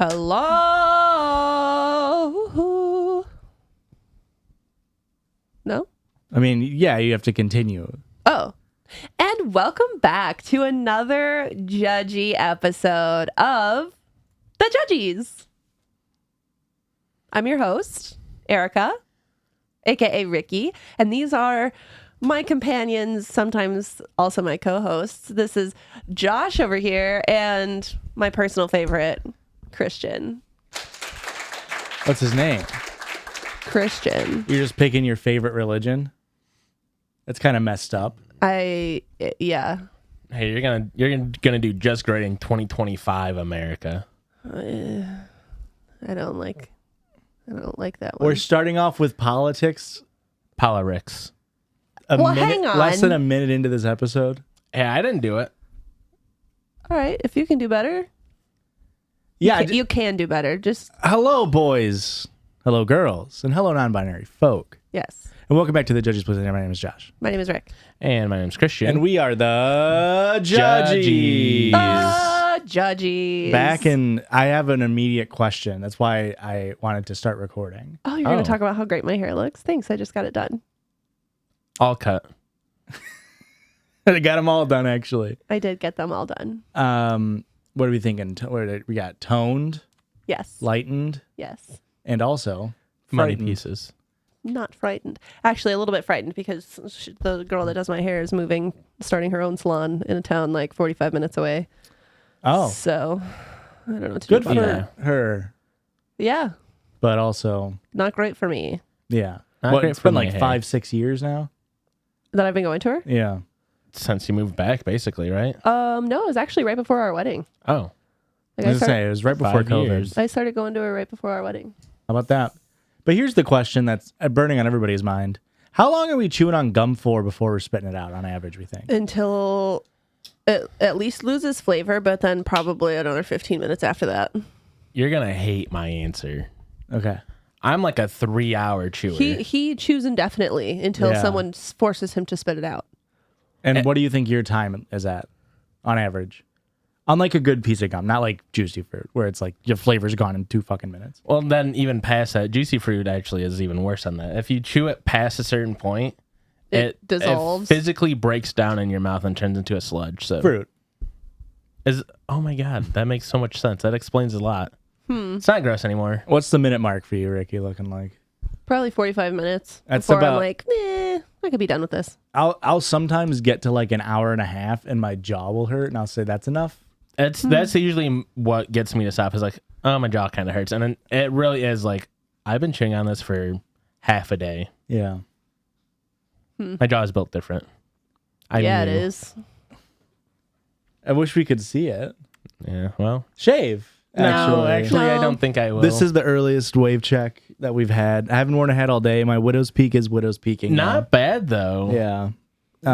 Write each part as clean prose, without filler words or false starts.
Hello. No? I mean, yeah, you have to continue. Oh. And welcome back to another Judgy episode of The Judgies. I'm your host, Erica, aka Ricky, and these are my companions, sometimes also my co-hosts. This is Josh over here and my personal favorite, Christian. What's his name? Christian. You're just picking your favorite religion? That's kind of messed up. Yeah. Hey, you're gonna do just great in 2025 America. I don't like that one. We're starting off with politics. Polyrix. Hang on. Less than a minute into this episode. Hey, I didn't do it. All right, if you can do better. Yeah, you can do better. Just hello, boys. Hello, girls. And hello, non-binary folk. yes. And welcome back to the Judges Place. My name is Josh. My name is Rick. And my name's Christian. And we are the Judgies. Judgies. Back in, I have an immediate question. That's why I wanted to start recording. Oh, you're going to talk about how great my hair looks? Thanks. I just got it done. All cut. I got them all done, actually. I did get them all done. What are we thinking? We got toned, Yes. lightened, Yes. and also Money frightened. pieces. Not frightened. Actually, a little bit frightened because the girl that does my hair is starting her own salon in a town like 45 minutes away. Oh, So, I don't know what to good do for about that. her, Yeah. but also, Not great for me. yeah. Not great It's for been my like hair. 5-6 years now. That I've been going to her? Yeah. Since you moved back, basically, right? No, it was actually right before our wedding. Oh. Like I was gonna say, it was right before 5 COVID. years. I started going to her right before our wedding. How about that? But here's the question that's burning on everybody's mind. How long are we chewing on gum for before we're spitting it out on average, we think? Until it at least loses flavor, but then probably another 15 minutes after that. You're going to hate my answer. Okay. I'm like a 3-hour chewer. He chews indefinitely until Yeah. someone forces him to spit it out. And what do you think your time is at on average? On like a good piece of gum, not like juicy fruit, where it's like your flavor's gone in 2 fucking minutes. Well, then even past that, juicy fruit actually is even worse than that. If you chew it past a certain point, It dissolves. It physically breaks down in your mouth and turns into a sludge. So Fruit. oh my God, that makes so much sense. That explains a lot. It's not gross anymore. What's the minute mark for you, Ricky, looking like? Probably 45 minutes That's before I'm about- like, I could be done with this. I'll sometimes get to like an hour and a half and my jaw will hurt and I'll say that's enough. That's usually what gets me to stop is like, oh, my jaw kind of hurts. And then it really is like, I've been chewing on this for half a day. Yeah. My jaw is built different. It is. I wish we could see it. Yeah, well. Shave. No, actually, I No. don't think I will. This is the earliest wave check that we've had. I haven't worn a hat all day. My widow's peak is widow's peaking. not bad, though. now. Yeah.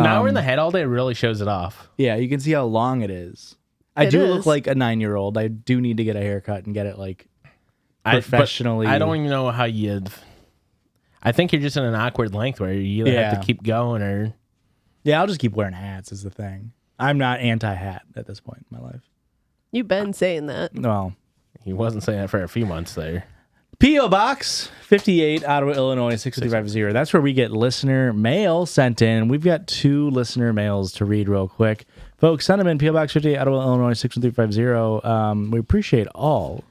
Now we're in the head all day really shows it off. Yeah, you can see how long it is. I It do is. look like a 9-year-old. I do need to get a haircut and get it like professionally. I don't even know how you'd... I think you're just in an awkward length where you either have Yeah. to keep going or... Yeah, I'll just keep wearing hats is the thing. I'm not anti-hat at this point in my life. You've been saying that. Well, He wasn't saying that for a few months there. P.O. Box 58, Ottawa, Illinois 63550. That's where we get listener mail sent in. We've got 2 listener mails to read real quick. Folks, send them in. P.O. Box 58, Ottawa, Illinois 61350. We appreciate all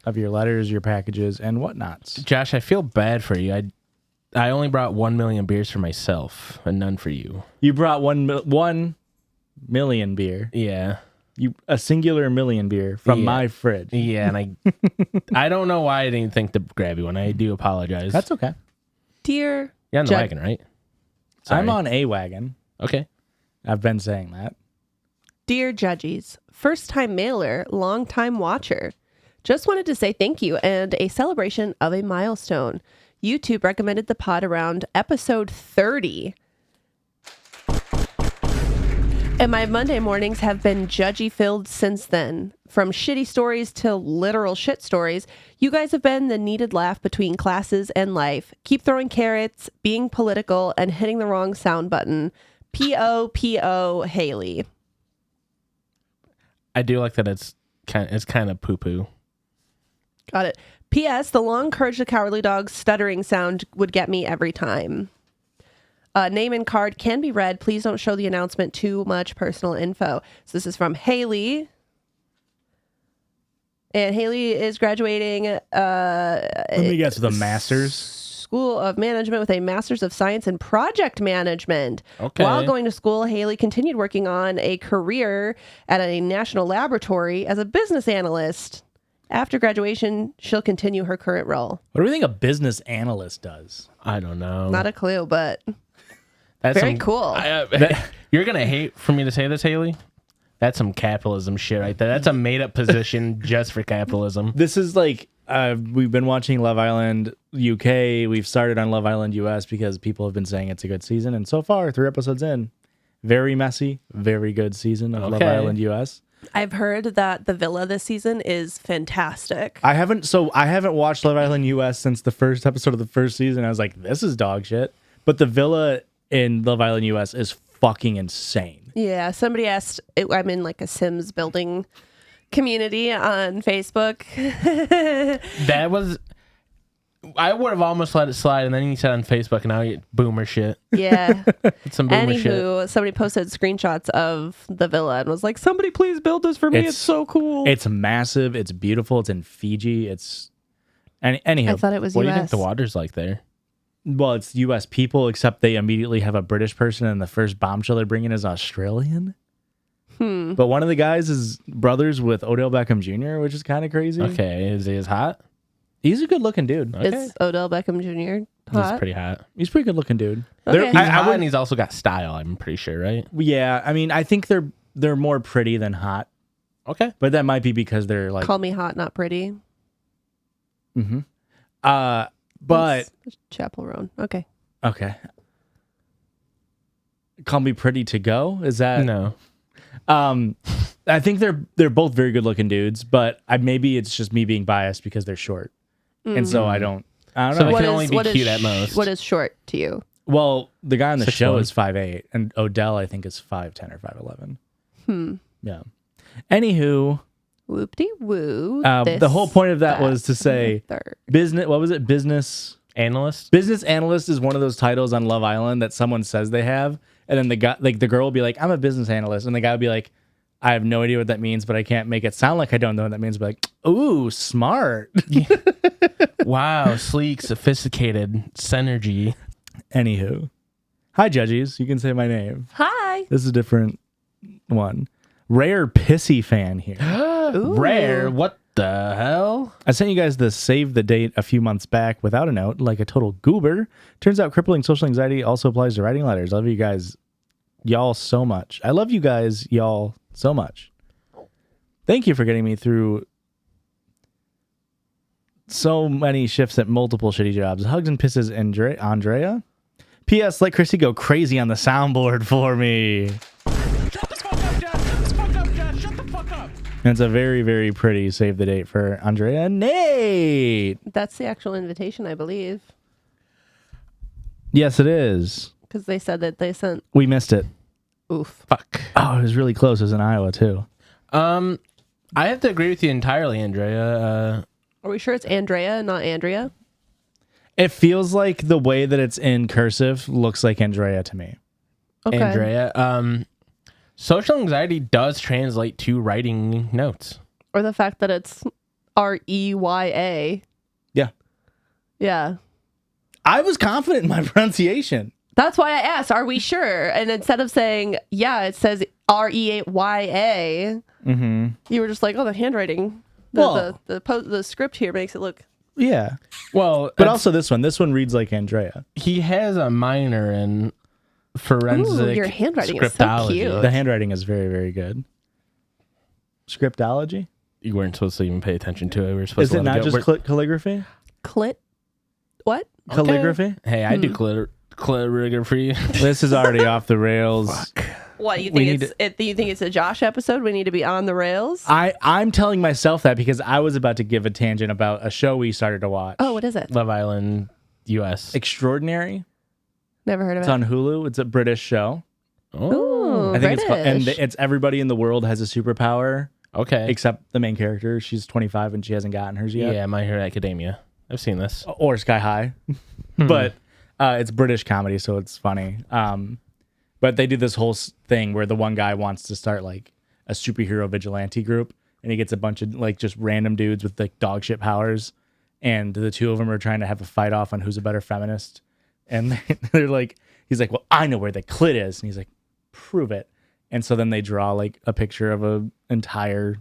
of your letters, your packages, and whatnots. Josh, I feel bad for you. I only brought 1 million beers for myself and none for you. You brought 1 million beer. Yeah. A singular million beer from Yeah. my fridge. Yeah, and I don't know why I didn't think to grab you one. I do apologize. That's okay. Dear You're on the wagon, right? Sorry. I'm on a wagon. Okay. I've been saying that. Dear Judgies, first time mailer, long time watcher. Just wanted to say thank you and a celebration of a milestone. YouTube recommended the pod around episode 30. And my Monday mornings have been judgy filled since then. From shitty stories to literal shit stories, you guys have been the needed laugh between classes and life. Keep throwing carrots, being political, and hitting the wrong sound button. P.O. Haley. I do like that it's kind of poo-poo. Got it. P.S. The long Courage the Cowardly Dog's stuttering sound would get me every time. Name and card can be read. Please don't show the announcement too much personal info. So this is from Haley. And Haley is graduating Let me guess, the Masters. School of Management with a Master's of Science in Project Management. Okay. While going to school, Haley continued working on a career at a national laboratory as a business analyst. After graduation, she'll continue her current role. What do we think a business analyst does? I don't know. Not a clue, but That's very cool. You're going to hate for me to say this, Haley. That's some capitalism shit right there. That's a made-up position just for capitalism. This is like, we've been watching Love Island UK. We've started on Love Island US because people have been saying it's a good season. And so far, 3 episodes in, very messy, very good season of Love Island US. I've heard that the villa this season is fantastic. I haven't watched Love Island US since the first episode of the first season. I was like, this is dog shit. But the villa in Love Island US is fucking insane. Yeah, somebody asked, I'm in like a Sims building community on Facebook. That was... I would have almost let it slide, and then you said on Facebook, and now you boomer shit. Yeah. It's some boomer shit. Anywho, somebody posted screenshots of the villa and was like, somebody please build this for me. It's so cool. It's massive. It's beautiful. It's in Fiji. It's... Anyhow, I thought it was What US. do you think the water's like there? well, it's U.S. people, except they immediately have a British person, and the first bombshell they bring in is Australian. But one of the guys is brothers with Odell Beckham Jr., which is kind of crazy. Okay, is he as hot? He's a good-looking dude. Okay. Is Odell Beckham Jr. He's hot? pretty hot. He's a pretty good-looking dude. Okay. He's hot, and he's also got style, I'm pretty sure, right? Yeah, I mean, I think they're more pretty than hot, Okay. but that might be because they're like... Call me hot, not pretty. But... Chapel Roan. Okay. Okay. Call me pretty to go? Is that... No. I think they're both very good-looking dudes, but maybe it's just me being biased because they're short. And so I don't So know. they can only be cute at most. What is short to you? Well, the guy on the show 6'1". is 5'8", and Odell, I think, is 5'10" or 5'11". Yeah. Anywho, Whoop-de-woo. the whole point of that was to say business. What was it? Business Analyst? analyst is one of those titles on Love Island that someone says they have, and then the guy, like the girl, will be like, "I'm a business analyst," and the guy will be like, "I have no idea what that means, but I can't make it sound like I don't know what that means." But like, "Ooh, smart." Wow, sleek, sophisticated, synergy. Anywho, hi Judgies. You can say my name. Hi. This is a different one. Rare pissy fan here. Rare? What the hell? I sent you guys the save the date a few months back without a note, like a total goober. Turns out crippling social anxiety also applies to writing letters. I love you guys, y'all, so much. I love you guys, y'all, so much. Thank you for getting me through so many shifts at multiple shitty jobs. Hugs and pisses, Andrea. P.S. Let Chrissy go crazy on the soundboard for me. Shut the fuck up, Jeff! Shut the fuck up, Jeff! Shut the fuck up! And it's a very, very pretty save the date for Andrea and Nate. That's the actual invitation, I believe. Yes, it is. Because they said that they sent... We missed it. Oof. Fuck. Oh, it was really close. It was in Iowa, too. I have to agree with you entirely, Andrea. Are we sure it's Andrea, not Andrea? It feels like the way that it's in cursive looks like Andrea to me. Okay. Andrea. Social anxiety does translate to writing notes. Or the fact that it's Reya. Yeah. Yeah. I was confident in my pronunciation. That's why I asked, are we sure? And instead of saying, yeah, it says Reya, you were just like, oh, the handwriting. The script here makes it look... Yeah. Well, But also this one reads like Andrea. he has a minor in forensic Ooh, your handwriting is so scriptology. cute. The handwriting is very, very good. Scriptology? You weren't supposed to even pay attention to it. We were supposed Is to it let not go. just calligraphy? Clit? What? Calligraphy? Hey, I do calligraphy. This is already off the rails. What, you We think need you think it's a Josh episode? We need to be on the rails? I'm telling myself that because I was about to give a tangent about a show we started to watch. Oh, what is it? Love Island, U.S. Extraordinary. Never heard of It's it. on Hulu. It's a British show. Oh, Ooh, I think it's called, and British. it's everybody in the world has a superpower. Okay. except the main character. She's 25 and she hasn't gotten hers yet. Yeah, My Hero Academia. I've seen this. Or Sky High. But it's British comedy, so it's funny. But they do this whole thing where the one guy wants to start like a superhero vigilante group, and he gets a bunch of like just random dudes with like dog shit powers, and the two of them are trying to have a fight off on who's a better feminist. And they're like, he's like, well, I know where the clit is, and he's like, prove it. And so then they draw like a picture of a entire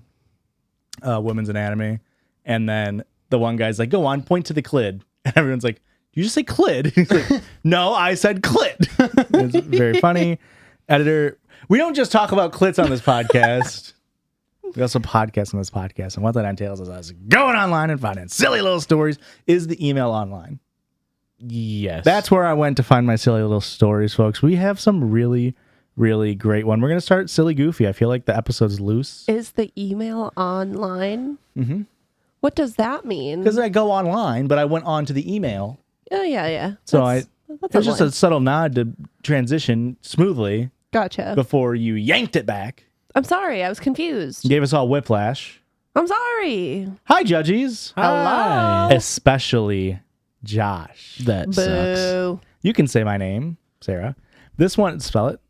women's anatomy, and then the one guy's like, go on, point to the clit, and everyone's like, you just say clit? He's like, no, I said clit. It's very funny. Editor, we don't just talk about clits on this podcast. We also podcast on this podcast. And what that entails is us going online and finding silly little stories. Is the email online? Yes. That's where I went to find my silly little stories, folks. We have some really, really great one. We're going to start silly goofy. I feel like the episode's loose. Is the email online? Mm-hmm. What does that mean? Because I go online, but I went on to the email. Oh, yeah. So that's it was just online. a subtle nod to transition smoothly Gotcha. before you yanked it back. I'm sorry. I was confused. Gave us all whiplash. I'm sorry. Hi, Judgies. Hi. Especially Josh. That sucks. Boo. You can say my name, Sarah. This one, spell it.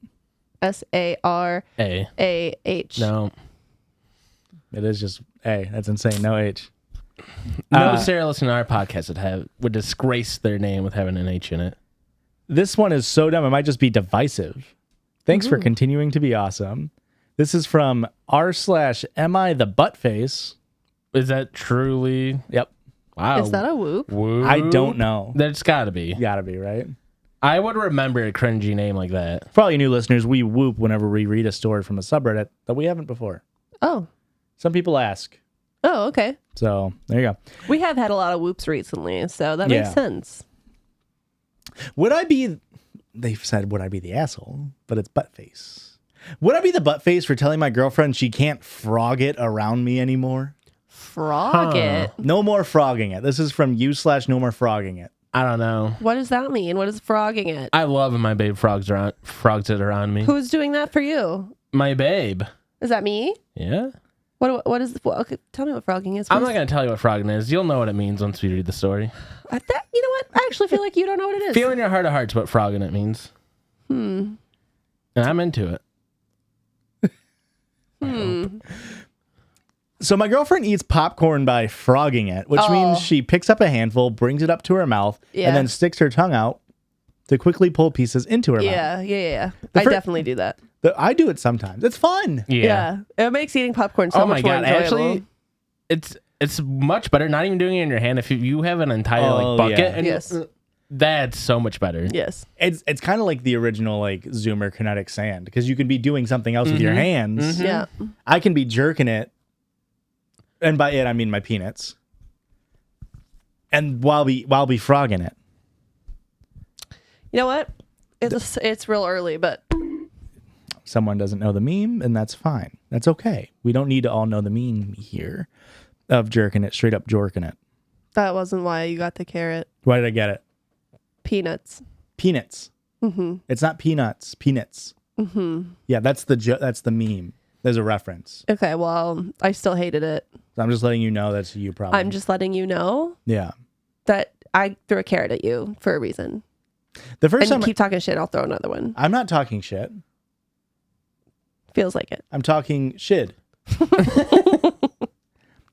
Sarah. A. No. It is just A. That's insane. No H. No Sarah listening to our podcast would disgrace their name with having an H in it. This one is so dumb. It might just be divisive. Thanks for continuing to be awesome. This is from r/Am I the Buttface? Is that truly? Yep. Wow. Is that a whoop? Whoop? I don't know. That's gotta be. Gotta be, right? I would remember a cringy name like that. For all you new listeners, we whoop whenever we read a story from a subreddit that we haven't before. Oh. Some people ask. Oh, okay. So there you go. We have had a lot of whoops recently, so that makes Yeah. sense. Would I be, they've said, would I be the asshole? But it's Buttface. Would I be the Buttface for telling my girlfriend she can't frog it around me anymore? Frog it. No more frogging it. This is from you/no more frogging it. I don't know. What does that mean? What is frogging it? I love when my babe frogs it around me. Who's doing that for you? My babe. Is that me? Yeah. What is? Okay, tell me what frogging is. I'm please. not gonna tell you what frogging is. You'll know what it means once we read the story. You know what? I actually feel like you don't know what it is. Feel in your heart of hearts what frogging it means. And I'm into it. So my girlfriend eats popcorn by frogging it, which means she picks up a handful, brings it up to her mouth, Yeah. and then sticks her tongue out to quickly pull pieces into her mouth. Yeah. I definitely do that. I do it sometimes. It's fun. Yeah. It makes eating popcorn so Oh my much more god! enjoyable. Actually, it's much better. Not even doing it in your hand. If you have an entire like bucket, yeah. and Yes. that's so much better. Yes. It's kind of like the original like Zoomer kinetic sand because you can be doing something else with your hands. Yeah. I can be jerking it, and by it I mean my peanuts, and while be frogging it. You know what? It's real early, but Someone doesn't know the meme, and that's fine. That's okay. We don't need to all know the meme here of jerking it, straight up jorking it. that wasn't why you got the carrot. Why did I get it? Peanuts. Peanuts. It's not peanuts. Peanuts. Yeah, that's the meme. There's a reference. Okay, well, I still hated it. So I'm just letting you know that's you problem. I'm just letting you know Yeah. that I threw a carrot at you for a reason. The first And time you keep talking shit, I'll throw another one. I'm not talking shit. Feels like it. I'm talking shit.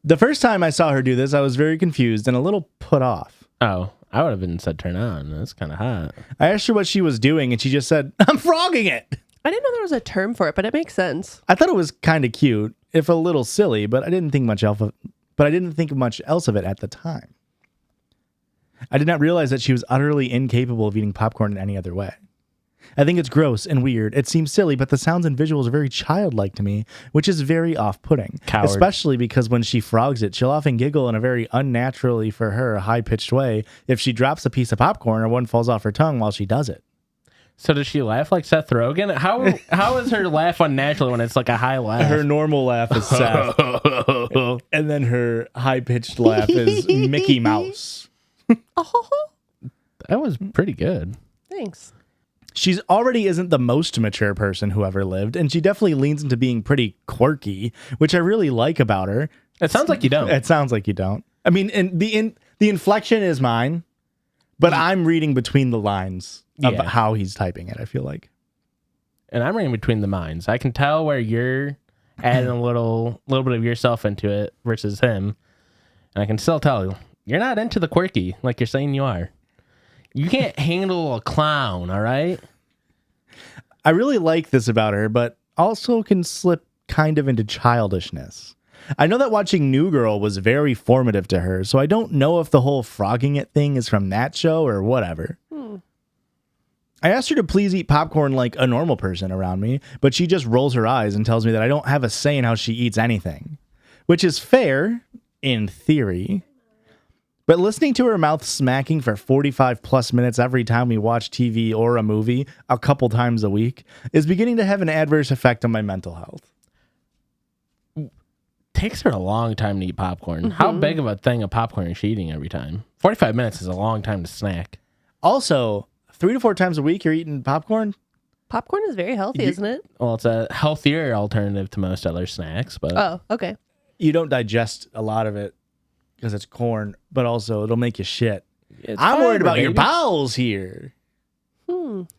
The first time I saw her do this, I was very confused and a little put off. Oh, I would have been said turn on. That's kind of hot. I asked her what she was doing, and she just said, "I'm frogging it." I didn't know there was a term for it, but it makes sense. I thought it was kind of cute, if a little silly, but I didn't think much else of it at the time. I did not realize that she was utterly incapable of eating popcorn in any other way. I think it's gross and weird. It seems silly, but the sounds and visuals are very childlike to me, which is very off-putting. Coward. Especially because when she frogs it, she'll often giggle in a very unnaturally, for her, high-pitched way if she drops a piece of popcorn or one falls off her tongue while she does it. So does she laugh like Seth Rogen? How is her laugh unnatural when it's like a high laugh? Her normal laugh is Seth, and then her high-pitched laugh is Mickey Mouse. Oh, That was pretty good. thanks. She's already isn't the most mature person who ever lived, and she definitely leans into being pretty quirky, which I really like about her. It sounds like you don't. It sounds like you don't. I mean, and the inflection is mine, but I'm reading between the lines of how he's typing it, I feel like. And I'm reading between the lines. I can tell where you're adding a little bit of yourself into it versus him. And I can still tell you're not into the quirky like you're saying you are. You can't handle a clown, all right? I really like this about her, but also can slip kind of into childishness. I know that watching New Girl was very formative to her, so I don't know if the whole frogging it thing is from that show or whatever. I asked her to please eat popcorn like a normal person around me, but she just rolls her eyes and tells me that I don't have a say in how she eats anything, which is fair in theory. But listening to her mouth smacking for 45 plus minutes every time we watch TV or a movie a couple times a week is beginning to have an adverse effect on my mental health. Takes her a long time to eat popcorn. How big of a thing of popcorn is she eating every time? 45 minutes is a long time to snack. Also, 3 to 4 times a week you're eating popcorn? Popcorn is very healthy, isn't it? Well, it's a healthier alternative to most other snacks, but Oh, okay. You don't digest a lot of it because it's corn, but also it'll make you shit. it's I'm worried fiber, about your baby. bowels here.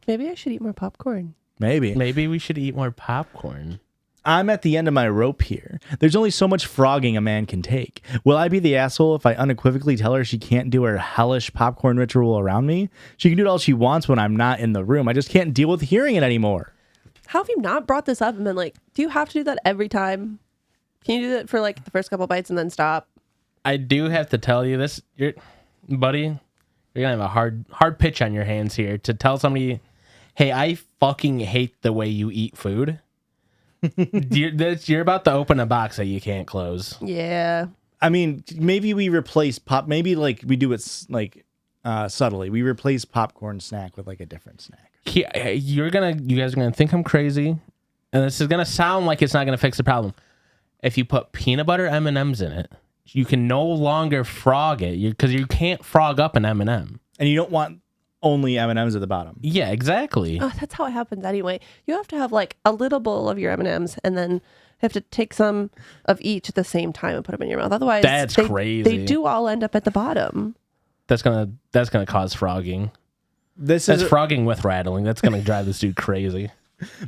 Maybe I should eat more popcorn. Maybe. Maybe we should eat more popcorn. I'm at the end of my rope here. There's only so much frogging a man can take. Will I be the asshole if I unequivocally tell her she can't do her hellish popcorn ritual around me? She can do it all she wants when I'm not in the room. I just can't deal with hearing it anymore. How have you not brought this up and been like, do you have to do that every time? Can you do that for like the first couple bites and then stop? I do have to tell you this, buddy. You're gonna have a hard pitch on your hands here to tell somebody, "Hey, I fucking hate the way you eat food." You're about to open a box that you can't close. Yeah. I mean, maybe we replace maybe like we do it like subtly. We replace popcorn snack with like a different snack. You guys are gonna think I'm crazy, and this is gonna sound like it's not gonna fix the problem. If you put peanut butter M&Ms in it, you can no longer frog it because you can't frog up an M&M. And you don't want only M&Ms at the bottom. Yeah, exactly. Oh, that's how it happens anyway. You have to have like a little bowl of your M&Ms and then have to take some of each at the same time and put them in your mouth. Otherwise, That's crazy. They do all end up at the bottom. That's gonna cause frogging. That's frogging with rattling. That's gonna drive this dude crazy.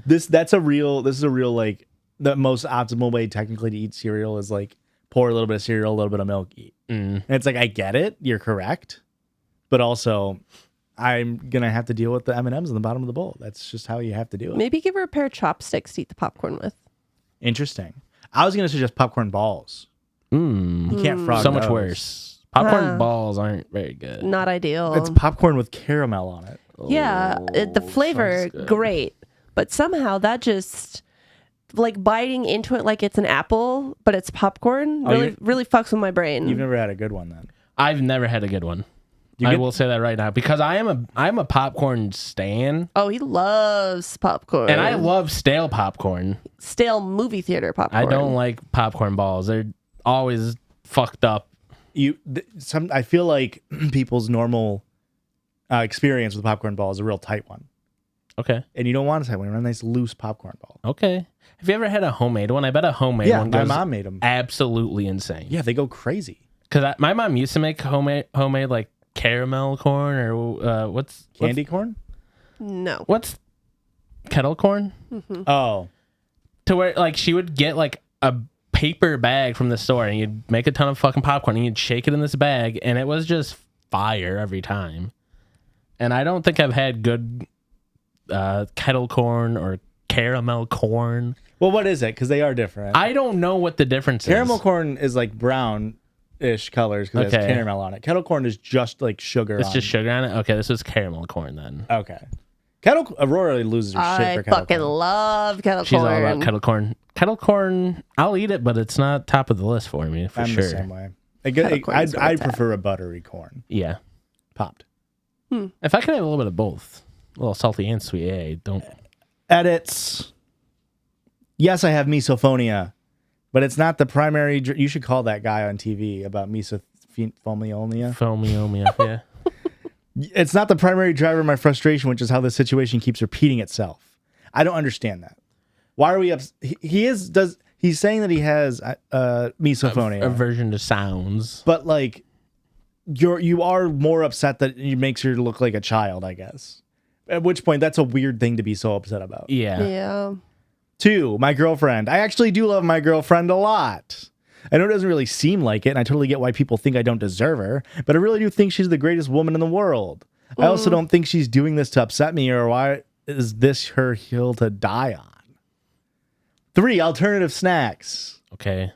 This is a real like the most optimal way technically to eat cereal is like pour a little bit of cereal, a little bit of milk, eat. And it's like, I get it, you're correct, but also I'm gonna have to deal with the M&Ms in the bottom of the bowl. That's just how you have to do it. Maybe give her a pair of chopsticks to eat the popcorn with. Interesting. I was gonna suggest popcorn balls. You can't frog So much those. worse. Popcorn balls aren't very good. Not ideal. It's popcorn with caramel on it. Yeah, the flavor, sounds good. great. But somehow that just, like biting into it like it's an apple, but it's popcorn, really fucks with my brain. You've never had a good one then. I've never had a good one. I will say that right now because I'm a popcorn stan. Oh, he loves popcorn. And I love stale popcorn. Stale movie theater popcorn. I don't like popcorn balls. They're always fucked up. I feel like people's normal experience with popcorn ball is a real tight one. Okay. And you don't want a tight one. You want a nice loose popcorn ball. Okay. Have you ever had a homemade one? I bet a homemade one my goes mom made them. absolutely insane. Yeah, they go crazy. Because my mom used to make homemade like caramel corn or what's Candy corn? No. What's kettle corn? Oh. To where like she would get like a paper bag from the store and you'd make a ton of fucking popcorn and you'd shake it in this bag and it was just fire every time. And I don't think I've had good kettle corn or caramel corn. Well, what is it? Because they are different. I don't know what the difference Caramel is. corn is like brown-ish colors because it has caramel on it. Kettle corn is just like sugar. It's just sugar on it? Okay, this was caramel corn then. Okay. Aurora loses her shit for kettle fucking corn. love kettle She's corn. all about kettle corn. Kettle corn, I'll eat it, but it's not top of the list for me, for I'm sure. the same way. corn is where I it's at. prefer a buttery corn. Yeah. Popped. If I can have a little bit of both, a little salty and sweet, don't. Edits. Yes, I have misophonia, but it's not the primary. You should call that guy on TV about misophonia. Foamy, yeah. It's not the primary driver of my frustration, which is how the situation keeps repeating itself. I don't understand that. Why are we up? He's saying that he has misophonia, Aversion to sounds. but like you are more upset that it makes her look like a child, I guess. At which point, that's a weird thing to be so upset about. Yeah. Yeah. 2, my girlfriend. I actually do love my girlfriend a lot. I know it doesn't really seem like it, and I totally get why people think I don't deserve her, but I really do think she's the greatest woman in the world. I also don't think she's doing this to upset me, or why is this her hill to die on? 3, alternative snacks. Okay.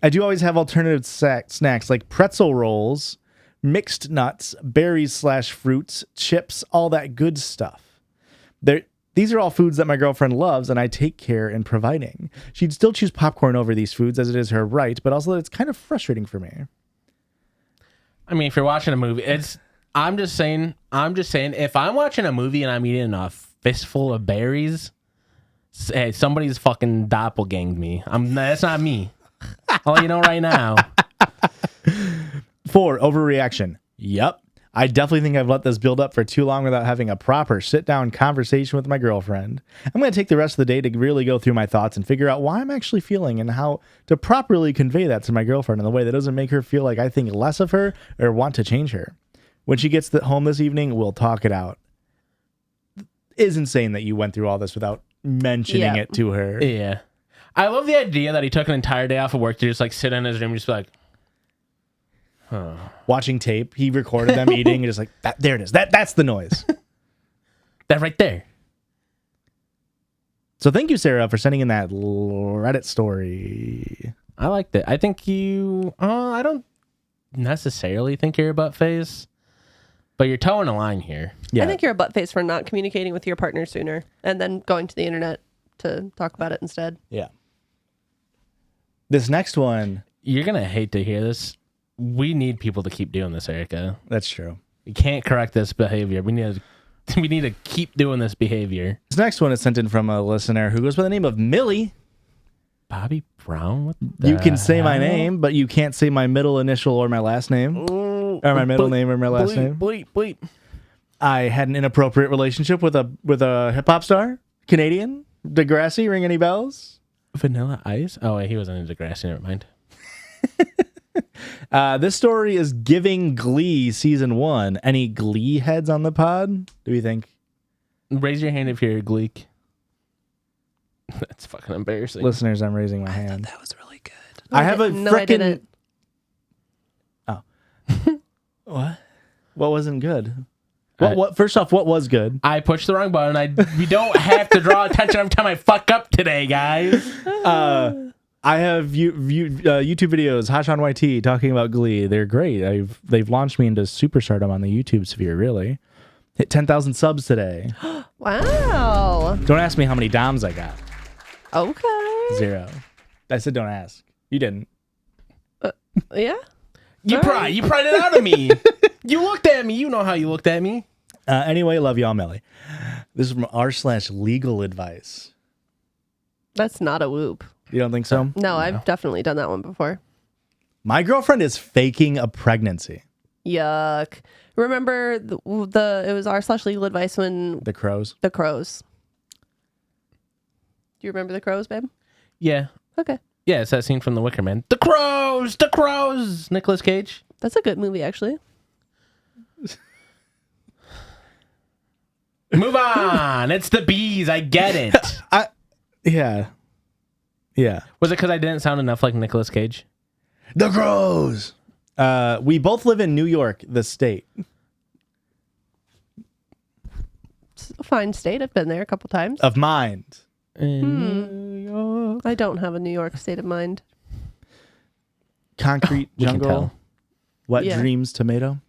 I do always have alternative snacks like pretzel rolls, mixed nuts, berries/fruits, chips, all that good stuff. These are all foods that my girlfriend loves, and I take care in providing. She'd still choose popcorn over these foods, as it is her right, but also it's kind of frustrating for me. I mean, if you're watching a movie, I'm just saying, if I'm watching a movie and I'm eating a fistful of berries, hey, somebody's fucking doppelganged me. That's not me. I'll let you know right now. 4, overreaction. Yep. I definitely think I've let this build up for too long without having a proper sit-down conversation with my girlfriend. I'm going to take the rest of the day to really go through my thoughts and figure out why I'm actually feeling and how to properly convey that to my girlfriend in a way that doesn't make her feel like I think less of her or want to change her. When she gets home this evening, we'll talk it out. It is insane that you went through all this without mentioning it to her. Yeah. I love the idea that he took an entire day off of work to just like sit in his room and just be like, Watching tape, he recorded them eating and just like, there it is. That's the noise. that right there. So thank you, Sarah, for sending in that Reddit story. I liked it. I think I don't necessarily think you're a butt face, but you're towing a line here. Yeah. I think you're a butt face for not communicating with your partner sooner and then going to the internet to talk about it instead. Yeah. This next one. You're going to hate to hear this. We need people to keep doing this, Erica. That's true. We can't correct this behavior. We need to keep doing this behavior. This next one is sent in from a listener who goes by the name of Millie. Bobby Brown? What You can say my name, but you can't say my middle initial or my last name. Or my middle name or my last name. Bleep. I had an inappropriate relationship with a hip-hop star. Canadian. Degrassi, ring any bells? Vanilla Ice? Oh, wait, he wasn't into Degrassi. Never mind. This story is giving Glee season 1. Any Glee heads on the pod? Do you think? Raise your hand if you're a Gleek. That's fucking embarrassing. Listeners, I'm raising my hand. That was really good. I have a No, I didn't. Oh. What? What wasn't good? What? First off, what was good? I pushed the wrong button. We don't have to draw attention every time I fuck up today, guys. I have YouTube videos, Hashan YT, talking about Glee. They're great. They've launched me into superstardom on the YouTube sphere, really. Hit 10,000 subs today. Wow. Don't ask me how many DOMs I got. Okay. 0. I said don't ask. You didn't. Yeah. You pried it out of me. You looked at me. You know how you looked at me. Anyway, love y'all, Melly. This is from r/legal advice. That's not a whoop. You don't think so? No, I've definitely done that one before. My girlfriend is faking a pregnancy. Yuck. Remember it was r/legal advice when The Crows. the Crows. Do you remember the Crows, babe? Yeah. Okay. Yeah, it's that scene from The Wicker Man. The Crows! Nicolas Cage. That's a good movie, actually. Move on. It's the bees. I get it. Yeah. Was it because I didn't sound enough like Nicolas Cage? The Crows. We both live in New York, the state. It's a fine state. I've been there a couple times. Of mind. New York. I don't have a New York state of mind. Concrete We can jungle. tell. Wet Yeah. dreams tomato.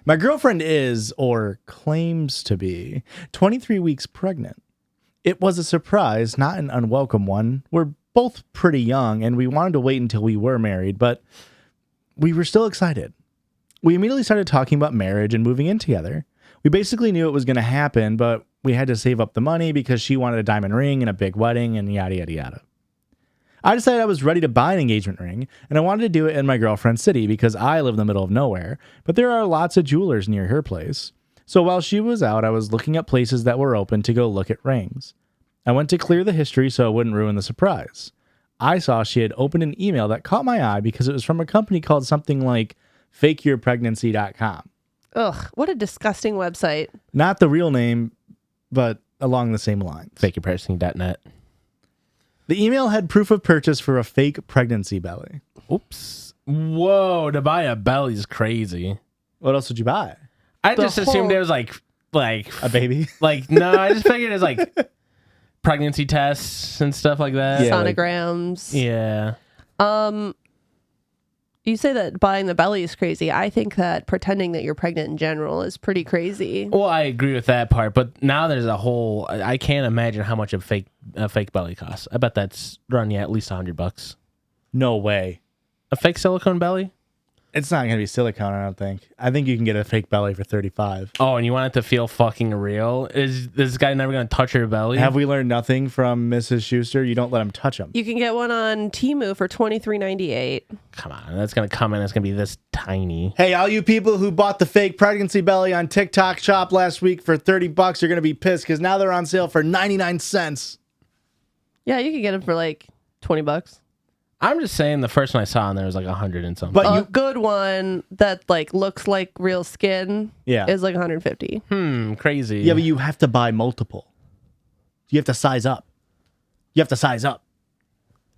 My girlfriend is, or claims to be, 23 weeks pregnant. It was a surprise, not an unwelcome one. We're both pretty young, and we wanted to wait until we were married, but we were still excited. We immediately started talking about marriage and moving in together. We basically knew it was going to happen, but we had to save up the money because she wanted a diamond ring and a big wedding and yada, yada, yada. I decided I was ready to buy an engagement ring, and I wanted to do it in my girlfriend's city because I live in the middle of nowhere, but there are lots of jewelers near her place. So while she was out, I was looking at places that were open to go look at rings. I went to clear the history so it wouldn't ruin the surprise. I saw she had opened an email that caught my eye because it was from a company called something like fakeyourpregnancy.com. Ugh, what a disgusting website. Not the real name, but along the same lines. Fakeyourpregnancy.net. The email had proof of purchase for a fake pregnancy belly. Oops. Whoa, to buy a belly is crazy. What else would you buy? I just assumed it was like A baby? like no, I just figured it was like pregnancy tests and stuff like that. Yeah, like- Sonograms. Yeah. You say that buying the belly is crazy. I think that pretending that you're pregnant in general is pretty crazy. Well, I agree with that part, but now there's a whole. I can't imagine how much a fake belly costs. I bet that's run at least $100. No way. A fake silicone belly? It's not going to be silicone, I don't think. I think you can get a fake belly for $35. Oh, and you want it to feel fucking real? Is this guy never going to touch your belly? Have we learned nothing from Mrs. Schuster? You don't let him touch him. You can get one on Temu for $23.98. Come on, that's going to come in. It's going to be this tiny. Hey, all you people who bought the fake pregnancy belly on TikTok shop last week for $30 are going to be pissed because now they're on sale for 99 cents. Yeah, you can get them for like $20. I'm just saying the first one I saw on there was like 100 and something. But A good one that like looks like real skin is like 150. Crazy. Yeah, but you have to buy multiple. You have to size up. You have to size up.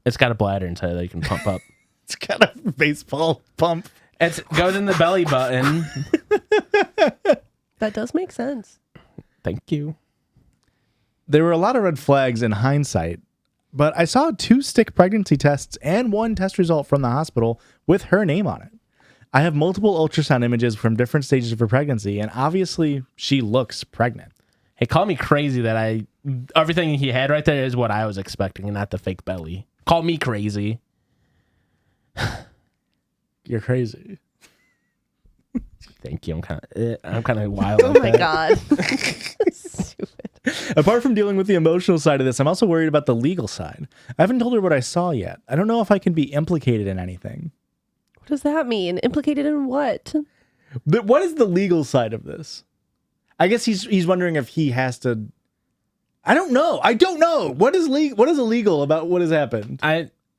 It's got a bladder inside that you can pump up. It's got a baseball pump. It goes in the belly button. That does make sense. Thank you. There were a lot of red flags in hindsight, but I saw 2 stick pregnancy tests and 1 test result from the hospital with her name on it. I have multiple ultrasound images from different stages of her pregnancy, and obviously she looks pregnant. Hey, call me crazy that everything he had right there is what I was expecting and not the fake belly. Call me crazy. You're crazy. Thank you. I'm kind of wild. Oh like my that. God. Stupid. Apart from dealing with the emotional side of this, I'm also worried about the legal side. I haven't told her what I saw yet. I don't know if I can be implicated in anything. What does that mean? Implicated in what? But what is the legal side of this? I guess he's wondering if he has to. I don't know. What is illegal about what has happened?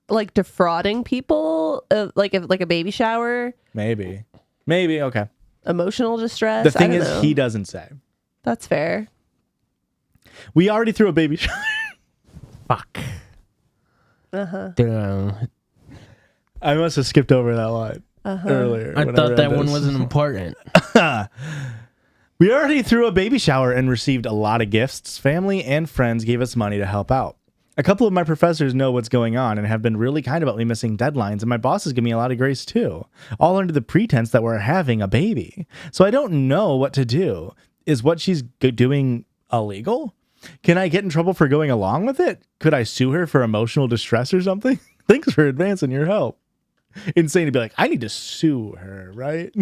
Like defrauding people? Like a baby shower? Maybe. Okay. Emotional distress? The thing I don't is, know. he doesn't say. That's fair. We already threw a baby shower. Fuck. Damn. I must have skipped over that line earlier. I when thought read that one this. wasn't important. We already threw a baby shower and received a lot of gifts. Family and friends gave us money to help out. A couple of my professors know what's going on and have been really kind about me missing deadlines, and my bosses give me a lot of grace too, all under the pretense that we're having a baby. So I don't know what to do. Is what she's doing illegal? Can I get in trouble for going along with it? Could I sue her for emotional distress or something? Thanks for advancing your help. Insane to be like, I need to sue her, right?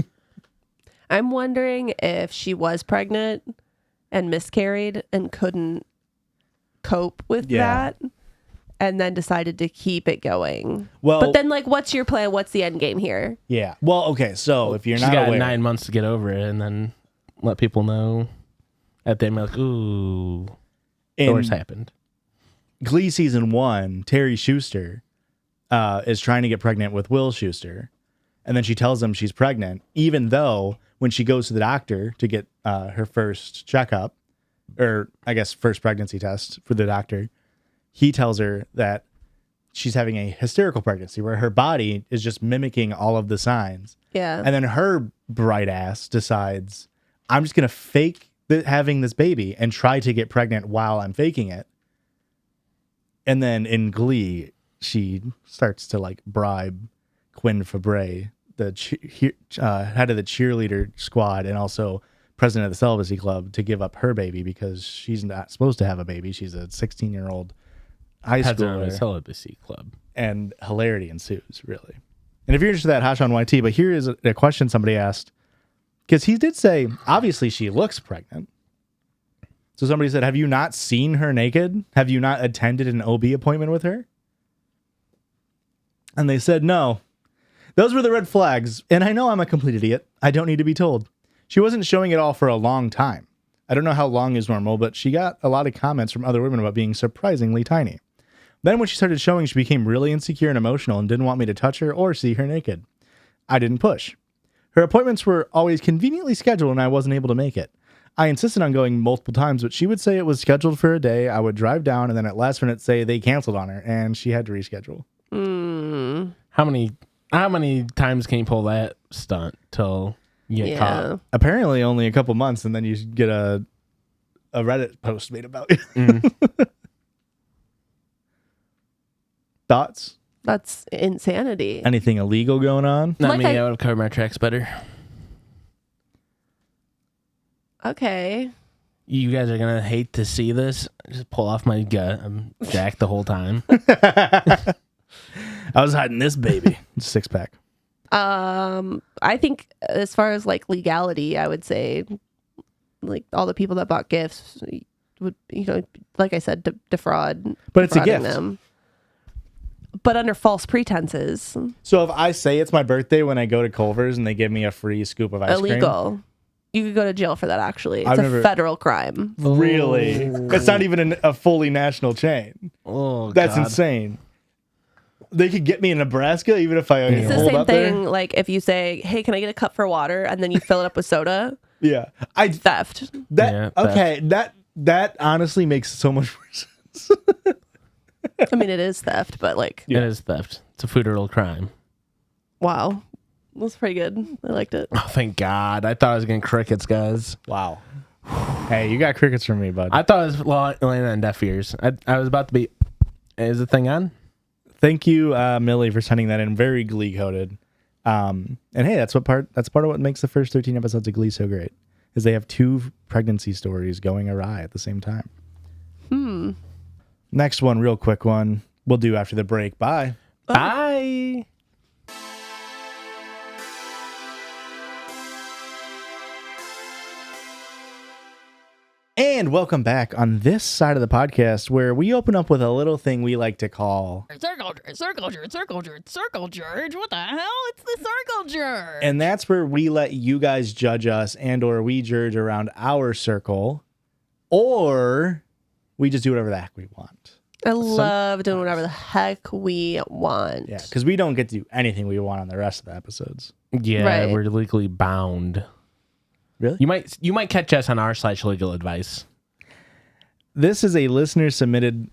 I'm wondering if she was pregnant and miscarried and couldn't cope with that and then decided to keep it going. Well, but then, like, what's your plan? What's the end game here? Yeah. Well, okay. So if you're She's not got aware, 9 months to get over it and then let people know at the end, like, ooh, the worst happened. Glee season 1, Terry Schuster is trying to get pregnant with Will Schuster. And then she tells him she's pregnant, even though when she goes to the doctor to get her first checkup, or I guess first pregnancy test for the doctor, he tells her that she's having a hysterical pregnancy where her body is just mimicking all of the signs. Yeah. And then her bright ass decides, I'm just going to fake having this baby and try to get pregnant while I'm faking it. And then in Glee, she starts to like bribe Quinn Fabray, the head of the cheerleader squad and also president of the celibacy club, to give up her baby because she's not supposed to have a baby. She's a 16-year-old high President of the schooler. celibacy club. And hilarity ensues, really. And if you're interested in that, Hash on YT, but here is a question somebody asked, because he did say, obviously she looks pregnant. So somebody said, have you not seen her naked? Have you not attended an OB appointment with her? And they said no. Those were the red flags. And I know I'm a complete idiot. I don't need to be told. She wasn't showing it all for a long time. I don't know how long is normal, but she got a lot of comments from other women about being surprisingly tiny. Then when she started showing, she became really insecure and emotional and didn't want me to touch her or see her naked. I didn't push. Her appointments were always conveniently scheduled and I wasn't able to make it. I insisted on going multiple times, but she would say it was scheduled for a day. I would drive down and then at last minute say they canceled on her and she had to reschedule. How many times can you pull that stunt till you get caught? Apparently only a couple months and then you get a Reddit post made about it. Thoughts? That's insanity. Anything illegal going on? Not Like me. I- I would have covered my tracks better. Okay. You guys are gonna hate to see this. Just pull off my gut. I'm jacked the whole time. I was hiding this baby. Six pack. I think as far as like legality, I would say like all the people that bought gifts would, like I said, defraud. But it's a defrauding gift. them. But under false pretenses. So if I say it's my birthday when I go to Culver's and they give me a free scoop of ice cream. Illegal. You could go to jail for that, actually. It's I've a never- federal crime. Really? It's not even a fully national chain. Oh, That's God. insane. They could get me in Nebraska even if I It's the hold same up thing, there. like if you say, hey, can I get a cup for water? And then you fill it up with soda. Yeah. Theft. That honestly makes so much more sense. I mean, it is theft, but like, Yeah. It is theft. It's a federal crime. wow. That's pretty good. I liked it. Oh, thank God. I thought I was getting crickets, guys. Wow. Hey, you got crickets from me, bud. I thought it was landing on deaf ears. I was about to be. Is the thing on? Thank you, Millie, for sending that in. Very Glee coded. And hey, that's part of what makes the first 13 episodes of Glee so great, is they have two pregnancy stories going awry at the same time. Next one, real quick one. We'll do after the break. Bye. Bye. And welcome back on this side of the podcast where we open up with a little thing we like to call, Circle George. What the hell? It's the Circle George. and that's where we let you guys judge us and or we judge around our circle, or we just do whatever the heck we want. I love doing whatever the heck we want. Yeah, because we don't get to do anything we want on the rest of the episodes. Yeah, Right. we're legally bound. Really? You might catch us on our /legal advice. This is a listener submitted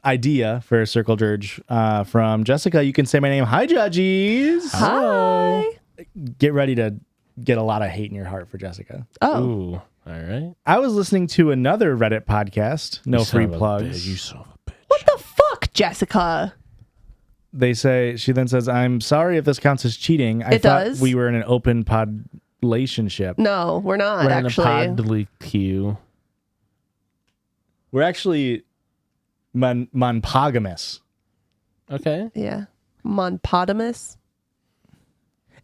idea for a circle judge from Jessica. You can say my name. Hi, Judgies. Hi. Get ready to get a lot of hate in your heart for Jessica. Oh, Ooh, all right. I was listening to another Reddit podcast. No You free son of a plugs. bitch, you son of a bitch. what the fuck, Jessica? She then says, I'm sorry if this counts as cheating. I It thought does. we were in an open pod relationship. No, we're not We're actually. in a pod delete queue. We're actually monpogamous. Okay. Yeah. Monpotamus.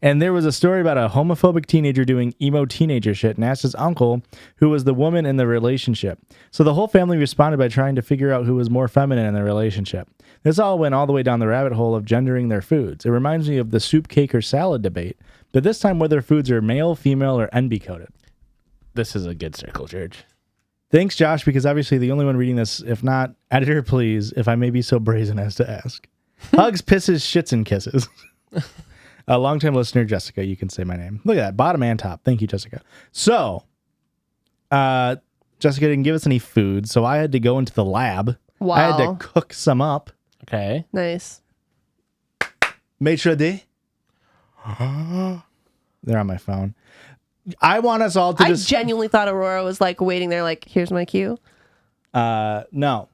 And there was a story about a homophobic teenager doing emo teenager shit and asked his uncle, who was the woman in the relationship. So the whole family responded by trying to figure out who was more feminine in the relationship. This all went all the way down the rabbit hole of gendering their foods. It reminds me of the soup, cake, or salad debate, but this time whether foods are male, female, or NB coded. This is a good circle, George. Thanks, Josh, because obviously the only one reading this, if not, editor, please, if I may be so brazen as to ask. Hugs, pisses, shits, and kisses. A longtime listener, Jessica, you can say my name. Look at that, bottom and top. Thank you, Jessica. So, Jessica didn't give us any food, so I had to go into the lab. Wow. I had to cook some up. Okay. Nice. Maitre d'. They're on my phone. I want us all to I just... genuinely thought Aurora was like waiting there, like, here's my cue. No.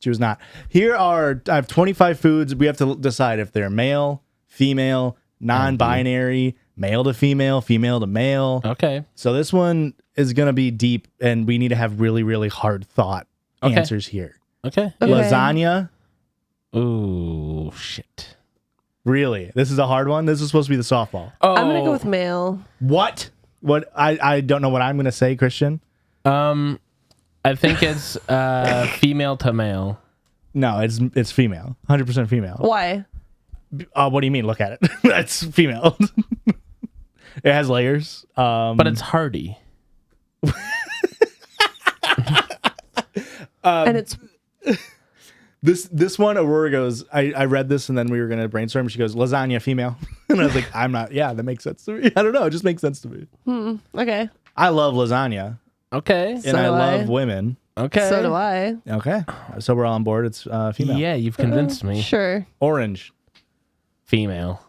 She was not. I have 25 foods. We have to decide if they're male, female, non-binary, male to female, female to male. Okay. So this one is going to be deep, and we need to have really, really hard thought Okay. answers here. Okay. Okay. Lasagna? Ooh, shit. Really? This is a hard one? This is supposed to be the softball. Oh, I'm going to go with male. What? What? I don't know what I'm going to say, Christian. I think it's female to male. No, it's female. 100% female. Why? What do you mean? Look at it. That's female. It has layers. But it's hardy. And it's This one, Aurora goes, I read this and then we were going to brainstorm. She goes, lasagna female. And I was like, I'm not. Yeah, that makes sense to me. I don't know. It just makes sense to me. okay. I love lasagna. Okay. And So I do love I. women. Okay. So do I. Okay. So we're all on board. It's female. Yeah, you've convinced me. Sure. Orange. Female.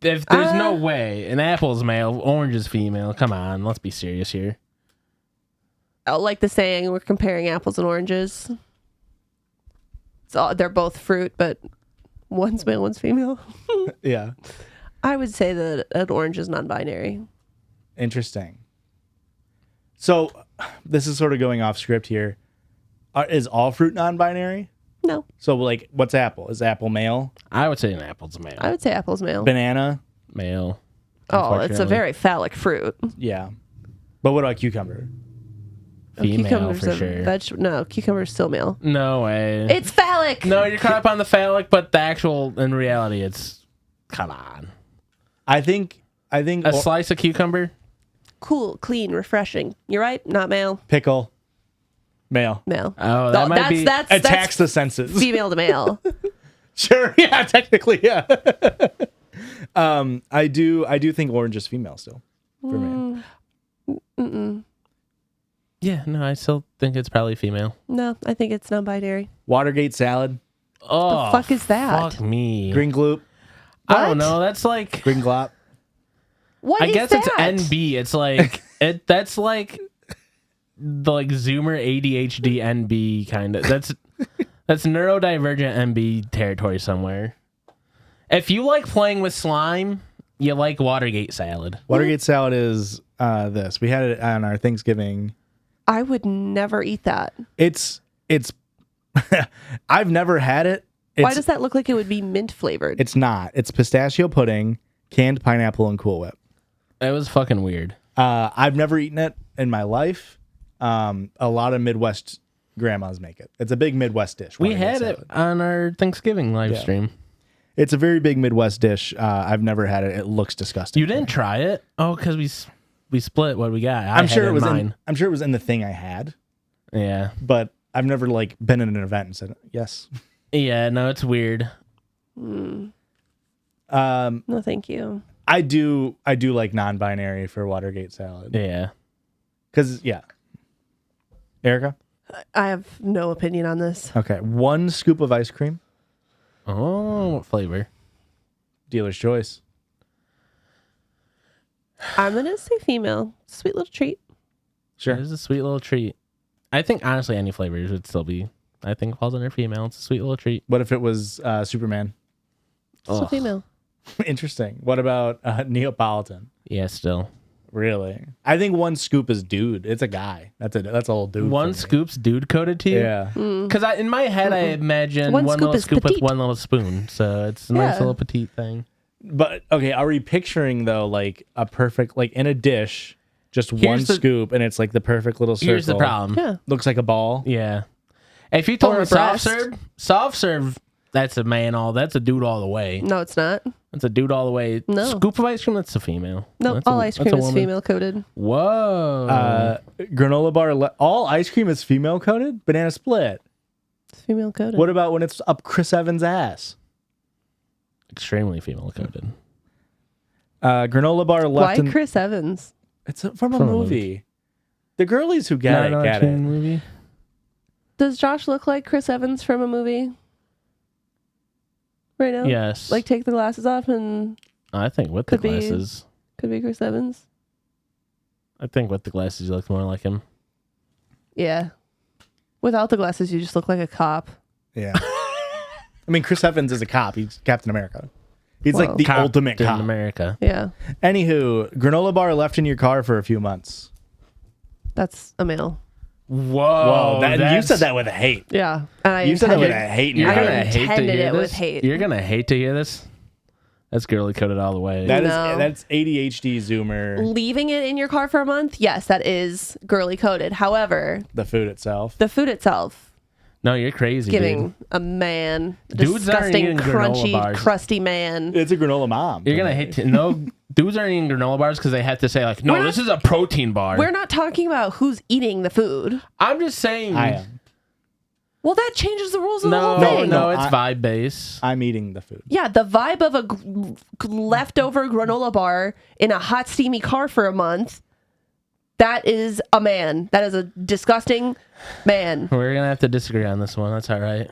If there's no way an apple's male, orange is female. Come on, let's be serious here. Oh, like the saying, we're comparing apples and oranges. So they're both fruit, but one's male, one's female. Yeah. I would say that an orange is non-binary. Interesting. So this is sort of going off script here. Is all fruit non-binary? No, So like, what's apple? Is apple male? I would say an apple's male. I would say apple's male. Banana? Male. Oh, it's a unfortunately. very phallic fruit. Yeah. But what about cucumber? Female Cucumber's for a sure. No, cucumber's still male. No way. It's phallic. No, you're caught up on the phallic, but the actual, in reality, it's, come on. I think A slice of cucumber? Cool, clean, refreshing. You're right. Not male. pickle, male. Male. Oh, that might be. that's Attacks the senses. female to male. Sure. Yeah, technically, yeah. I do think orange is female still for me. Yeah, no, I still think it's probably female. No, I think it's non-binary. Watergate salad, Oh, fuck is that? Fuck me. green gloop, I don't What? know. That's like. green glop. What I is guess that? it's NB. It's like that's like the like Zoomer ADHD NB kind of. That's neurodivergent NB territory somewhere. If you like playing with slime, you like Watergate salad. Watergate salad is this. We had it on our Thanksgiving. I would never eat that. It's I've never had it. Why does that look like it would be mint flavored? It's not. It's pistachio pudding, canned pineapple, and Cool Whip. It was fucking weird. I've never eaten it in my life. A lot of Midwest grandmas make it. It's a big Midwest dish. We Watergate had salad. it on our Thanksgiving live Yeah. stream. It's a very big Midwest dish. I've never had it. It looks disgusting. You didn't try it? Oh, because we split what we got. I I'm had sure it was mine. I'm sure it was in the thing I had, Yeah. but I've never like been in an event and said yes. Yeah, no, it's weird. No, thank you. I do like non-binary for Watergate salad. Yeah. Because Erica? I have no opinion on this. Okay. 1 scoop of ice cream. Oh, what flavor? Dealer's choice. I'm gonna say female. Sweet little treat. Sure. It is a sweet little treat. I think honestly any flavors would still be. I think falls under female. It's a sweet little treat. What if it was Superman? Still Ugh. female. Interesting. What about Neapolitan? Yeah, still. Really? I think 1 scoop is dude. It's a guy. That's a whole dude. One for me. scoop's dude coded to you? Yeah. Because in my head, I imagine One one scoop little is scoop with petite. one little spoon. So it's a nice Yeah. little petite thing. But okay, are we picturing though like a perfect like in a dish, just one Here's the- scoop and it's like the perfect little circle? Here's the problem. Yeah. Looks like a ball. Yeah. If you told Or me a breast. soft serve, that's a man that's a dude all the way. No, it's not. That's a dude all the way. No. Scoop of ice cream, that's a female. No, That's all a- ice that's a cream is woman. female coated. Whoa. Granola bar. All ice cream is female coated. Banana split. It's female coated. What about when it's up Chris Evans' ass? Extremely female coded. Granola bar left. Why in, Chris Evans? it's from a From a movie. The girlies who get it get it. Movie. Does Josh look like Chris Evans from a movie? Right now? Yes. Like take the glasses off and I think with Could the be. glasses. could be Chris Evans. I think with the glasses you look more like him. Yeah. Without the glasses, you just look like a cop. Yeah. I mean, Chris Evans is a cop. He's Captain America. He's Well, like the ultimate in cop. America. Yeah. Anywho, granola bar left in your car for a few months. That's a male. Whoa. You said that with a hate. Yeah. And I You said that with intended- a hate in You're your I gonna heart. hate to intended hear it this. with hate. You're gonna hate to hear this. That's girly coded all the way. That is No. that's ADHD Zoomer. Leaving it in your car for a month, yes, that is girly coded. However, The food itself. the food itself, No, you're crazy, giving dude. a man, a Dudes aren't disgusting, eating granola crunchy, bars. crusty man. It's a granola mom. You're gonna hate no dudes aren't eating granola bars because they have to say like, no, this is a protein bar. We're not talking about who's eating the food. I'm just saying. I am. Well, that changes the rules of the whole No, thing. no, it's vibe base. I'm eating the food. Yeah, the vibe of a leftover granola bar in a hot, steamy car for a month. That is a man. That is a disgusting man. We're gonna have to disagree on this one. That's all right.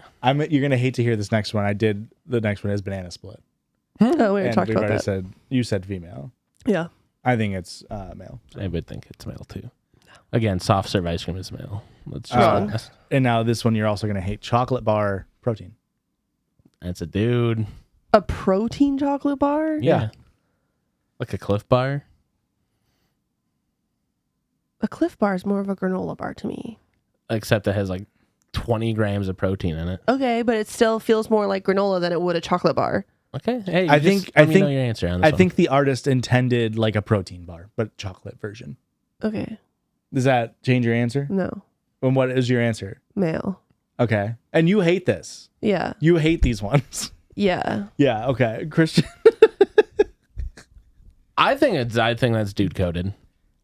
You're gonna hate to hear this next one. The next one is banana split. Oh, we already And talked we've about already that. you said female. Yeah. I think it's male. I would think it's male too. Again, soft serve ice cream is male. Let's just Wrong. be honest. And now this one you're also gonna hate: chocolate bar protein. That's a dude. A protein chocolate bar? Yeah. Like a Cliff Bar. A Cliff Bar is more of a granola bar to me. Except it has like 20 grams of protein in it. Okay, but it still feels more like granola than it would a chocolate bar. Okay. Hey, I just think- let I me think- know your answer on this I one. think the artist intended like a protein bar, but chocolate version. Okay. Does that change your answer? No. And what is your answer? Male. Okay. And you hate this. Yeah. You hate these ones. Yeah. Yeah. Okay. Christian. I think that's dude coded.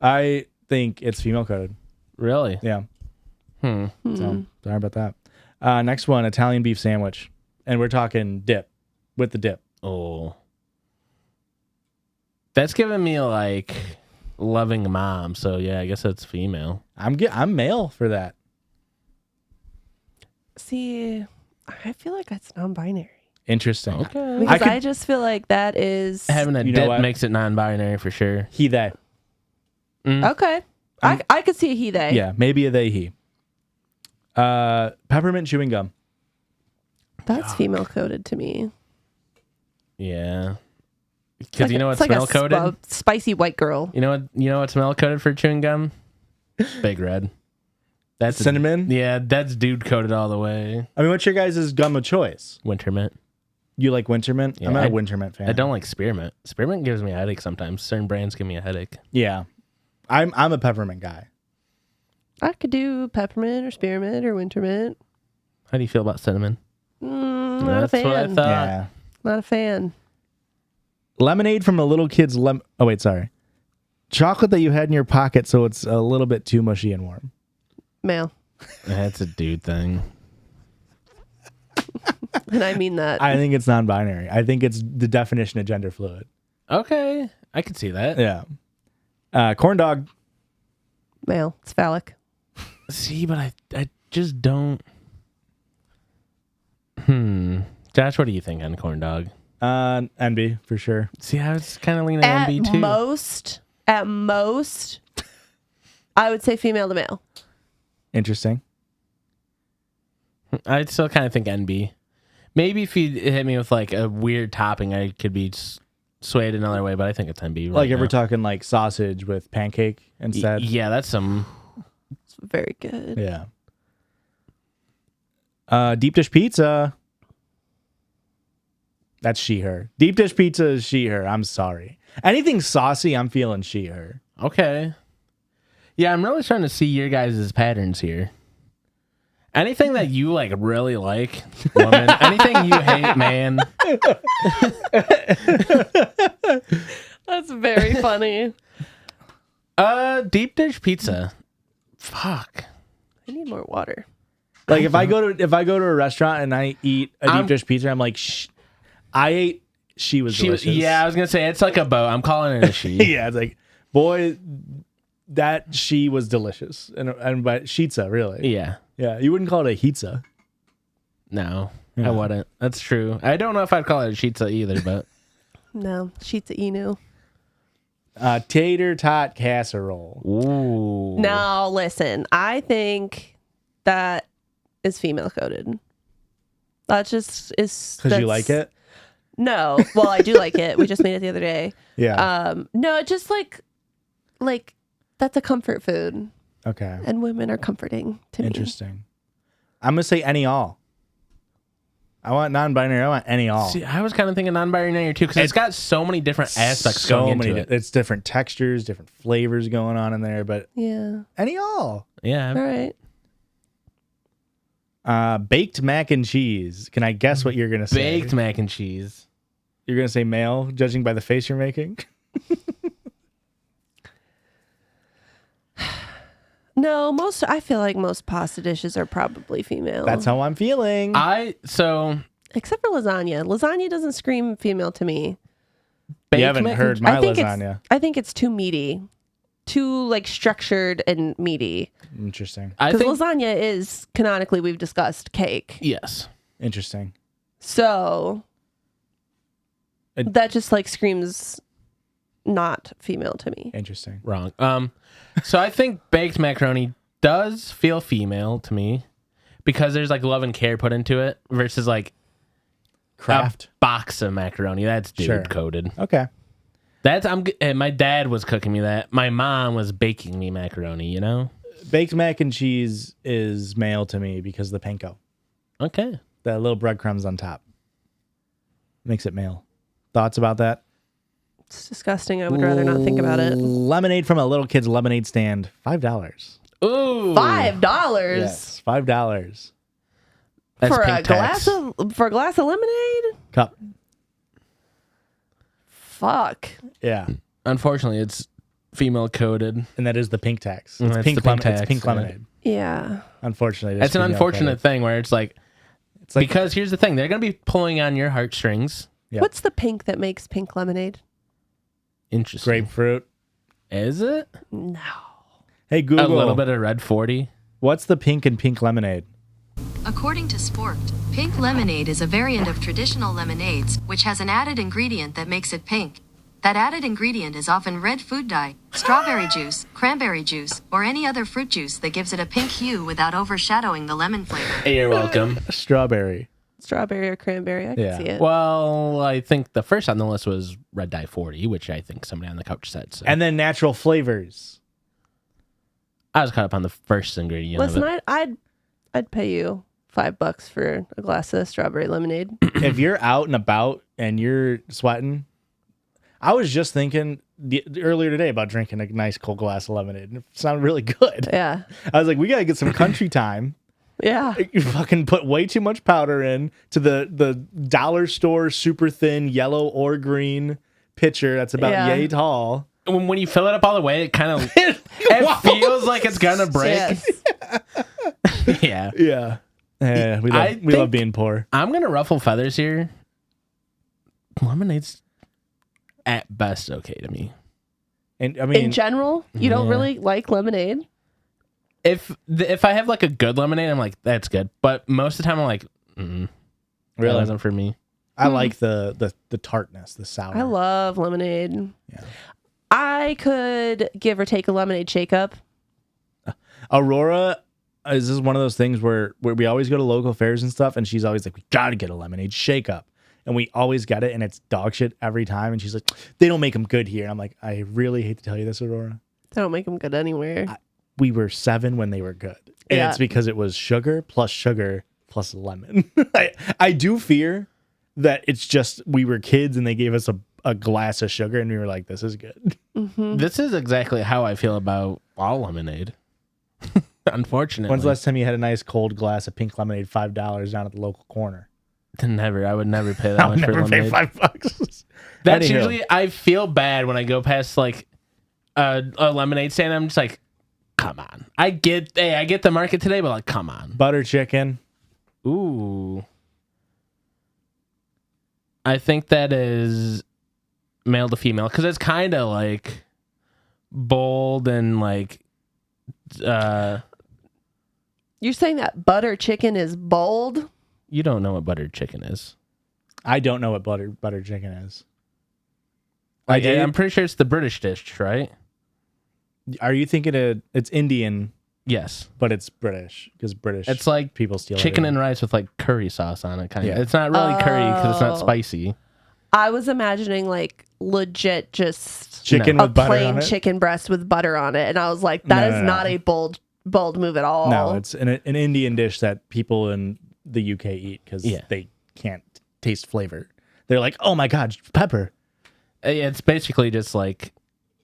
I think it's female coded. Really? Yeah. Hmm. So sorry about that. Next one, Italian beef sandwich, and we're talking dip with the dip. Oh. That's giving me like loving mom. So yeah, I guess that's female. I'm male for that. See, I feel like that's non-binary. Interesting. Okay. Because I, could- just feel like that is Having a You know dip what? makes it non-binary for sure. He they. okay. I could see a he they. Yeah. Maybe a they he. Peppermint chewing gum. That's female coded to me. Yeah. Because Like you know it's what's like smell coded? a spicy white girl. You know what's smell coded for chewing gum? Big Red. That's Cinnamon? Yeah, that's dude coded all the way. I mean, what's your guys' gum of choice? Winter mint. You like winter mint? Yeah, I'm not I- a winter mint fan. I don't like spearmint. Spearmint gives me a headache sometimes. Certain brands give me a headache. Yeah. I'm a peppermint guy. I could do peppermint or spearmint or winter mint. How do you feel about cinnamon? Not a That's fan. what I thought. Yeah. Not a fan. Lemonade from a little kid's Oh wait, sorry. Chocolate that you had in your pocket, so it's a little bit too mushy and warm. Male. That's a dude thing. And I mean that. I think it's non-binary. I think it's the definition of gender fluid. Okay, I can see that. Yeah. Corn dog. Male. It's phallic. See, but I just don't. Josh, what do you think on corn dog? NB for sure. See, I was kind of leaning At NB too. most, I would say female to male. Interesting. I still kind of think NB. Maybe if you hit me with like a weird topping, I could be swayed another way, but I think it's NB. Right Like if now. we're talking like sausage with pancake instead. Yeah, that's some. It's very good. Yeah. Deep dish pizza. That's she, her. Deep dish pizza is she, her. I'm sorry. Anything saucy, I'm feeling she, her. Okay. Yeah, I'm really trying to see your guys' patterns here. Anything that you like really like, woman. Anything you hate, man. That's very funny. Deep dish pizza. Fuck. I need more water. Like if I go to a restaurant and I eat a deep dish pizza, I'm like, I ate. She was delicious. Yeah, I was gonna say it's like a bow. I'm calling it a she. Yeah, it's like, boy, that she was delicious, and but shitza really. Yeah. Yeah, you wouldn't call it a hitza. No, Yeah. I wouldn't. That's true. I don't know if I'd call it a shitza either, but No, sheets of enu. Tater tot casserole. ooh. Now listen, I think that is female coded. That just is Because you like it. No, well, I do like it. We just made it the other day. Yeah. No, it just like that's a comfort food, Okay. and women are comforting to me. Interesting. I'm gonna say any all. I want non-binary. I want any all. See, I was kind of thinking non-binary too because it's got so many different aspects going into it. It's different textures, different flavors going on in there, but Yeah. any all. Yeah. All right. Baked mac and cheese. Can I guess what you're gonna say? Baked mac and cheese. You're gonna say male, judging by the face you're making. No, I feel like most pasta dishes are probably female. That's how I'm feeling. Except for lasagna. Lasagna doesn't scream female to me. You haven't heard my lasagna. I think it's too meaty. Too like structured and meaty. Interesting. Because lasagna is canonically, we've discussed, cake. Yes. Interesting. So that just like screams not female to me. Interesting. Wrong. So I think baked macaroni does feel female to me because there's like love and care put into it versus like Kraft a box of macaroni. That's dude coded. Okay. And my dad was cooking me that. My mom was baking me macaroni, you know? Baked mac and cheese is male to me because of the panko. Okay. The little breadcrumbs on top. Makes it male. Thoughts about that? It's disgusting. I would rather not think about it. Lemonade from a little kid's lemonade stand. $5. Ooh. $5? Yes, $5. That's For a pink tax. glass of lemonade? Cup. Fuck. Yeah. Unfortunately, it's female coded. And that is the pink tax. Mm, It's that's pink, the pink it's tax, pink yeah. lemonade. Yeah. Unfortunately. That's an unfortunate thing where it's like like because here's the thing, they're going to be pulling on your heartstrings. Yep. What's the pink that makes pink lemonade? Interesting. grapefruit. Is it? No. Hey, Google. A little bit of red 40. What's the pink in pink lemonade? According to Sporked, pink lemonade is a variant of traditional lemonades, which has an added ingredient that makes it pink. That added ingredient is often red food dye, strawberry juice, cranberry juice, or any other fruit juice that gives it a pink hue without overshadowing the lemon flavor. Hey, you're welcome. Strawberry. Strawberry or cranberry. I can see it. Well, I think the first on the list was red dye 40, which I think somebody on the couch said. So. And then natural flavors. I was caught up on the first ingredient. Listen, of it. I'd pay you $5 for a glass of strawberry lemonade. If you're out and about and you're sweating, I was just thinking earlier today about drinking a nice cold glass of lemonade, and it sounded really good. Yeah. I was like, we gotta get some country time. Yeah. You fucking put way too much powder in to the dollar store super thin yellow or green pitcher that's about yay tall. When you fill it up all the way, it kind of it feels like it's gonna break. Yes. Yeah. Yeah. We love being poor. I'm gonna ruffle feathers here. Lemonade's at best okay to me. And I mean, in general, you don't really like lemonade? If I have like a good lemonade, I'm like, that's good. But most of the time, I'm like, that wasn't for me. I like the tartness, the sour. I love lemonade. Yeah. I could give or take a lemonade shake up. Aurora is this one of those things where we always go to local fairs and stuff, and she's always like, we gotta get a lemonade shake up. And we always get it, and it's dog shit every time. And she's like, they don't make them good here. And I'm like, I really hate to tell you this, Aurora. They don't make them good anywhere. We were 7 when they were good. And it's because it was sugar plus lemon. I do fear that it's just we were kids and they gave us a glass of sugar and we were like, this is good. Mm-hmm. This is exactly how I feel about all lemonade. Unfortunately. When's the last time you had a nice cold glass of pink lemonade, $5 down at the local corner? Never. I would never pay that much for lemonade. Pay $5. That's usually, I feel bad when I go past like a lemonade stand. I'm just like, come on. I get the market today, but like, come on. Butter chicken. Ooh. I think that is male to female because it's kind of like bold and like. You're saying that butter chicken is bold? You don't know what buttered chicken is. I don't know what butter chicken is. I'm pretty sure it's the British dish, right? Are you thinking it's Indian? Yes, but it's British because British. It's like people steal chicken everything. and rice with like curry sauce on it. Kind of. Yeah. It's not really curry because it's not spicy. I was imagining like legit just chicken a with butter plain on it? chicken breast with butter on it, and I was like, that is not a bold move at all. No, it's an Indian dish that people in the UK eat because they can't taste flavor. They're like, oh my god, pepper. It's basically just like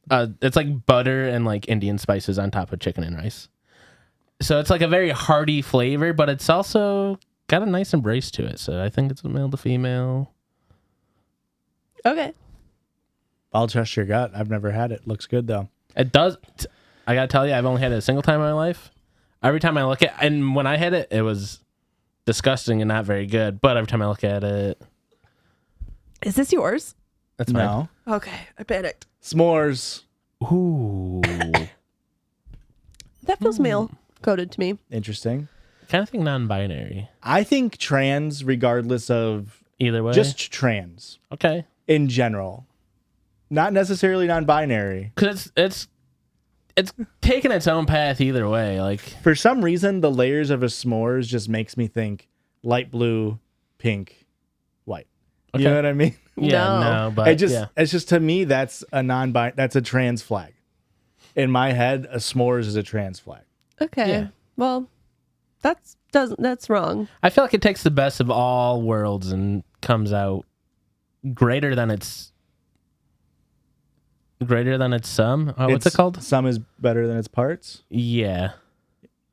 it's like butter and like Indian spices on top of chicken and rice. So it's like a very hearty flavor, but it's also got a nice embrace to it. So I think it's a male to female. Okay. I'll trust your gut. I've never had it. Looks good though. It does. I gotta tell you, I've only had it a single time in my life. Every time I look at, and when I had it, it was disgusting and not very good. But every time I look at it, Is this yours? that's fine. No. Okay. I panicked. S'mores. Ooh, That feels male coded to me. Interesting. kind of think non-binary. I think trans, regardless of Either way, just trans okay. in general, not necessarily non-binary. Because it's taking its own path either way. Like, For some reason, the layers of a s'mores just makes me think light blue, pink, white. You Okay. know what I mean? yeah, No. no, but It's just to me that's that's a trans flag. In my head, a s'mores is a trans flag. Okay. Yeah. Well, that's wrong. I feel like it takes the best of all worlds and comes out greater than its sum. What's it called? Some is better than its parts. Yeah.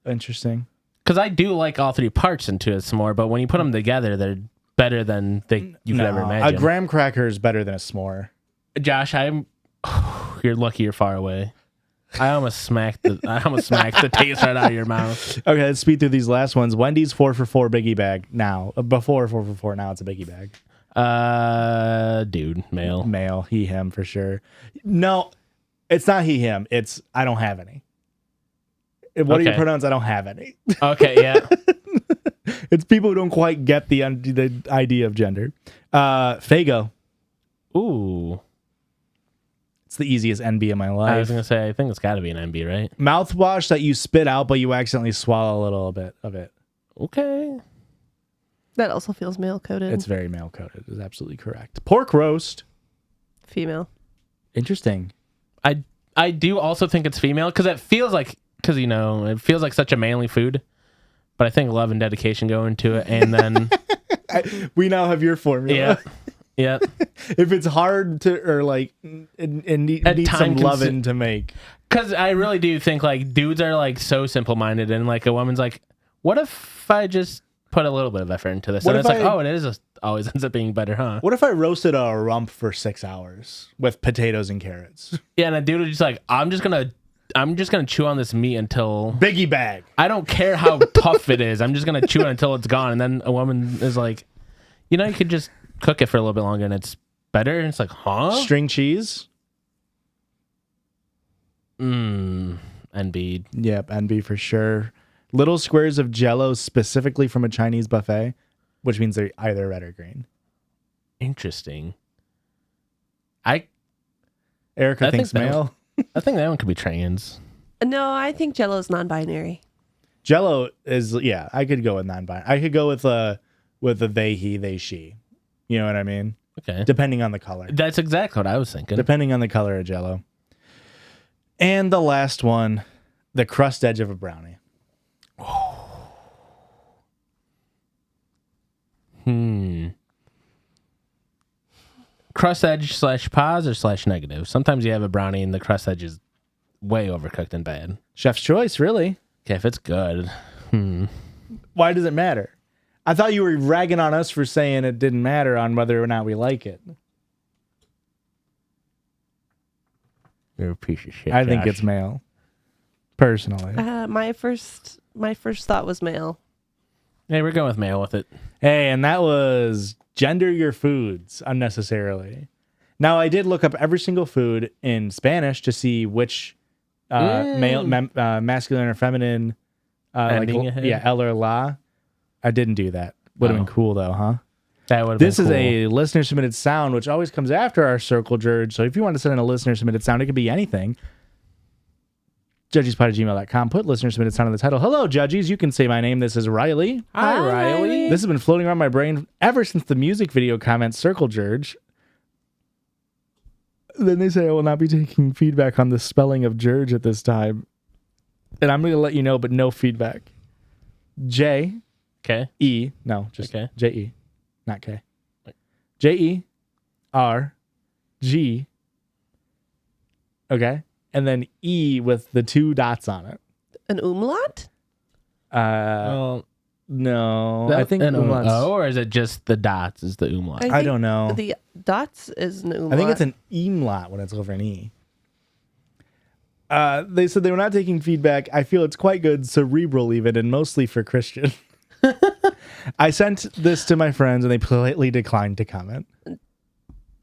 Interesting. Because I do like all three parts into a s'more, but when you put them together, they're better than you could ever A imagine. graham cracker is better than a s'more. Josh, you're lucky you're far away. I almost smacked the taste right out of your mouth. Okay, let's speed through these last ones. Wendy's 4 for $4 biggie bag now. Before 4 for $4, now it's a biggie bag. Dude, male. Male, he, him for sure. No, it's not he, him. It's I don't have any. What are your Okay. pronouns? I don't have any. Okay, yeah. It's people who don't quite get the idea of gender. Fago. Ooh. It's the easiest NB in my I was life. gonna say, I think it's got to be an MB, right? Mouthwash that you spit out, but you accidentally swallow a little bit of it. Okay. That also feels male coded. It's very male coded. Is absolutely correct. Pork roast. female. Interesting. I do also think it's female because it feels like such a manly food, but I think love and dedication go into it, and then We now have your formula. yeah. If it's hard to, or like, it needs some loving to make. Because I really do think like dudes are like so simple minded, and like a woman's like, what if I just put a little bit of effort into this? What And if it's like, I- oh, it is always ends up being better, huh? What if I roasted a rump for 6 hours with potatoes and carrots? Yeah, and a dude is just like, I'm just gonna chew on this meat until Biggie bag. I don't care how tough it is. I'm just gonna chew it until it's gone. And then a woman is like, you could just cook it for a little bit longer and it's better. And it's like, huh? String cheese. NB. Yep, NB for sure. Little squares of Jell-O specifically from a Chinese buffet, which means they're either red or green. Interesting. Erica I thinks think that male. I think that one could be trans. No, I think Jello is non-binary. Jell-O is, yeah, I could go with non-binary. I could go with a they, he, they, she. You know what I mean? Okay. Depending on the color. That's exactly what I was thinking. Depending on the color of Jell-O. And the last one, the crust edge of a brownie. Crust edge / pos or / negative. Sometimes you have a brownie and the crust edge is way overcooked and bad. Chef's choice, really. Okay, if it's good. Why does it matter? I thought you were ragging on us for saying it didn't matter on whether or not we like it. You're a piece of shit. I think Josh. it's male. Personally. My first thought was male. Hey, we're going with male with it. Hey, and that was gender your foods unnecessarily. Now, I did look up every single food in Spanish to see which masculine or feminine, Ending ahead? El or la. I didn't do that. Would have been cool though, huh? That would. This been is cool. a listener submitted sound, which always comes after our circle George. So if you want to send in a listener submitted sound, it could be anything. Judgiespod@gmail.com. Put listener submitted sound in the title. Hello, Judgies. You can say my name. This is Riley. Hi, Riley. This has been floating around my brain ever since the music video comment circle George. Then they say I will not be taking feedback on the spelling of George at this time. And I'm going to let you know, but no feedback. J-E. Okay. No, just Okay. J-E. Not K. J-E-R-G. Okay. And then E with the 2 dots on it. An umlaut? Well, No, I think an umlaut's. O, or is it just the dots is the umlaut? I don't know. The dots is an umlaut. I think it's an umlaut when it's over an E. They said they were not taking feedback. I feel it's quite good, cerebral even, and mostly for Christian. I sent this to my friends, and they politely declined to comment.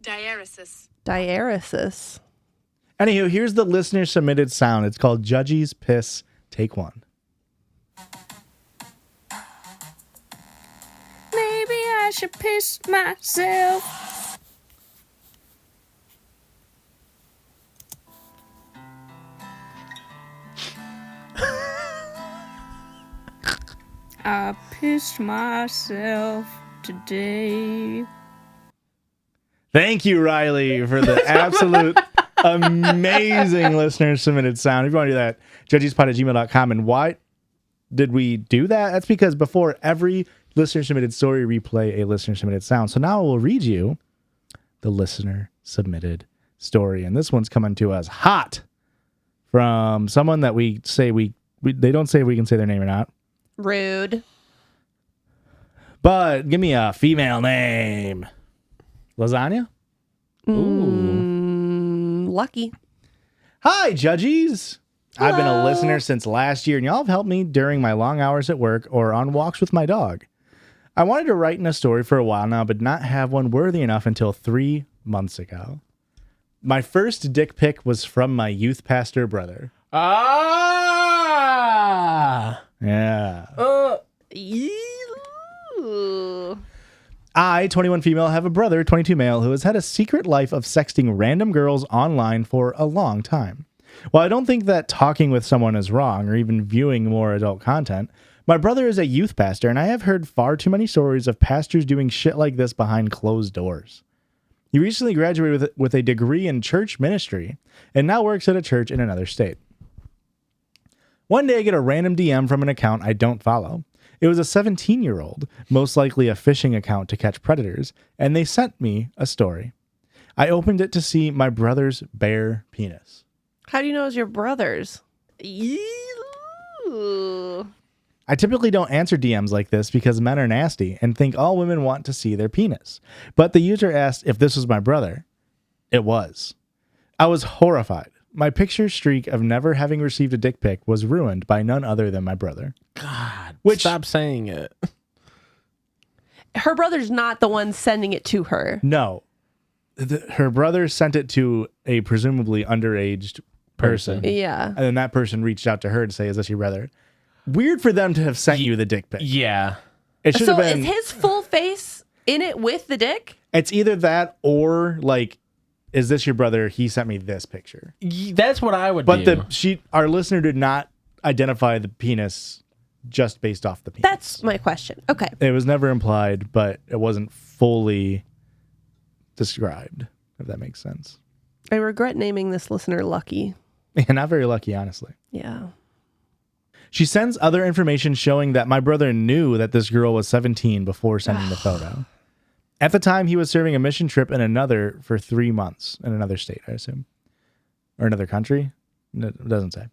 Diaresis. Diaresis. Anywho, here's the listener-submitted sound. It's called Judgies Piss, Take One. Maybe I should piss myself. I pissed myself today. Thank you, Riley, for the absolute amazing listener-submitted sound. If you want to do that, judgiespod@gmail.com. And why did we do that? That's because before every listener-submitted story, we play a listener-submitted sound. So now I will read you the listener-submitted story. And this one's coming to us hot from someone that we say they don't say if we can say their name or not. Rude. But give me a female name. Lasagna? Lucky. Hi, Judgies. I've been a listener since last year, and y'all have helped me during my long hours at work or on walks with my dog. I wanted to write in a story for a while now, but not have one worthy enough until 3 months ago. My first dick pic was from my youth pastor brother. Ah! Yeah. Ew. I, 21 female, have a brother, 22 male, who has had a secret life of sexting random girls online for a long time. While I don't think that talking with someone is wrong or even viewing more adult content, my brother is a youth pastor, and I have heard far too many stories of pastors doing shit like this behind closed doors. He recently graduated with a degree in church ministry and now works at a church in another state. One day I get a random DM from an account I don't follow. It was a 17-year-old, most likely a phishing account to catch predators, and they sent me a story. I opened it to see my brother's bare penis. How do you know it's your brother's? Ew. I typically don't answer DMs like this because men are nasty and think all women want to see their penis. But the user asked if this was my brother. It was. I was horrified. My picture streak of never having received a dick pic was ruined by none other than my brother. God, Which- stop saying it. Her brother's not the one sending it to her. No. Her brother sent it to a presumably underage person. Yeah. And then that person reached out to her to say, is this your brother? Weird for them to have sent you the dick pic. Yeah. It should So have been. is his full face in it with the dick? It's either that or like, is this your brother? He sent me this picture. That's what I would But do. our listener did not identify the penis just based off the penis. That's my question. Okay. It was never implied, but it wasn't fully described, if that makes sense. I regret naming this listener Lucky. And not very lucky, honestly. Yeah. She sends other information showing that my brother knew that this girl was 17 before sending the photo. At the time, he was serving a mission trip in another for 3 months in another state, I assume. Or another country? It doesn't say.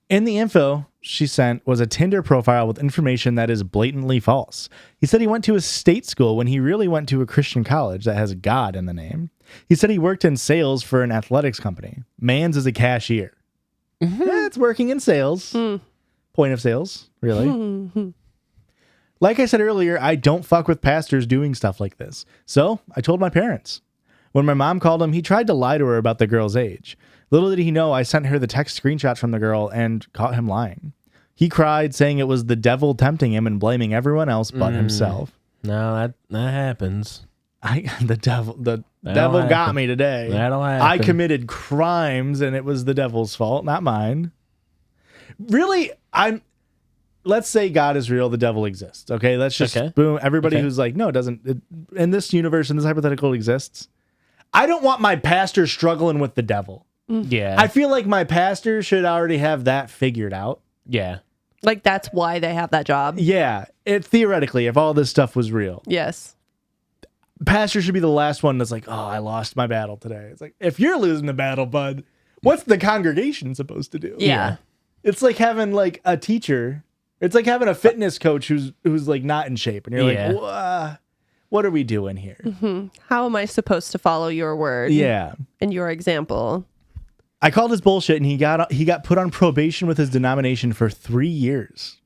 In the info she sent was a Tinder profile with information that is blatantly false. He said he went to a state school when he really went to a Christian college that has God in the name. He said he worked in sales for an athletics company. Mans is a cashier. Yeah, it's working in sales. Point of sales, really. Like I said earlier, I don't fuck with pastors doing stuff like this. So I told my parents. When my mom called him, he tried to lie to her about the girl's age. Little did he know I sent her the text screenshots from the girl and caught him lying. He cried, saying it was the devil tempting him and blaming everyone else but himself. No, that happens. The devil happen. got me today. That'll happen. I committed crimes and it was the devil's fault, not mine. Really, let's say God is real, the devil exists. Okay, let's just boom. Everybody who's like, no, it doesn't. In this universe, in this hypothetical exists. I don't want my pastor struggling with the devil. Yeah. I feel like my pastor should already have that figured out. Yeah. Like that's why they have that job. Yeah, theoretically, if all this stuff was real, Yes. pastor should be the last one that's like, oh, I lost my battle today. It's like, if you're losing the battle, bud, what's the congregation supposed to do? Yeah. It's like having like a teacher It's like having a fitness coach who's like not in shape, and you're Yeah. like, what are we doing here? How am I supposed to follow your word? Yeah. And your example? I called his bullshit, and he got put on probation with his denomination for 3 years.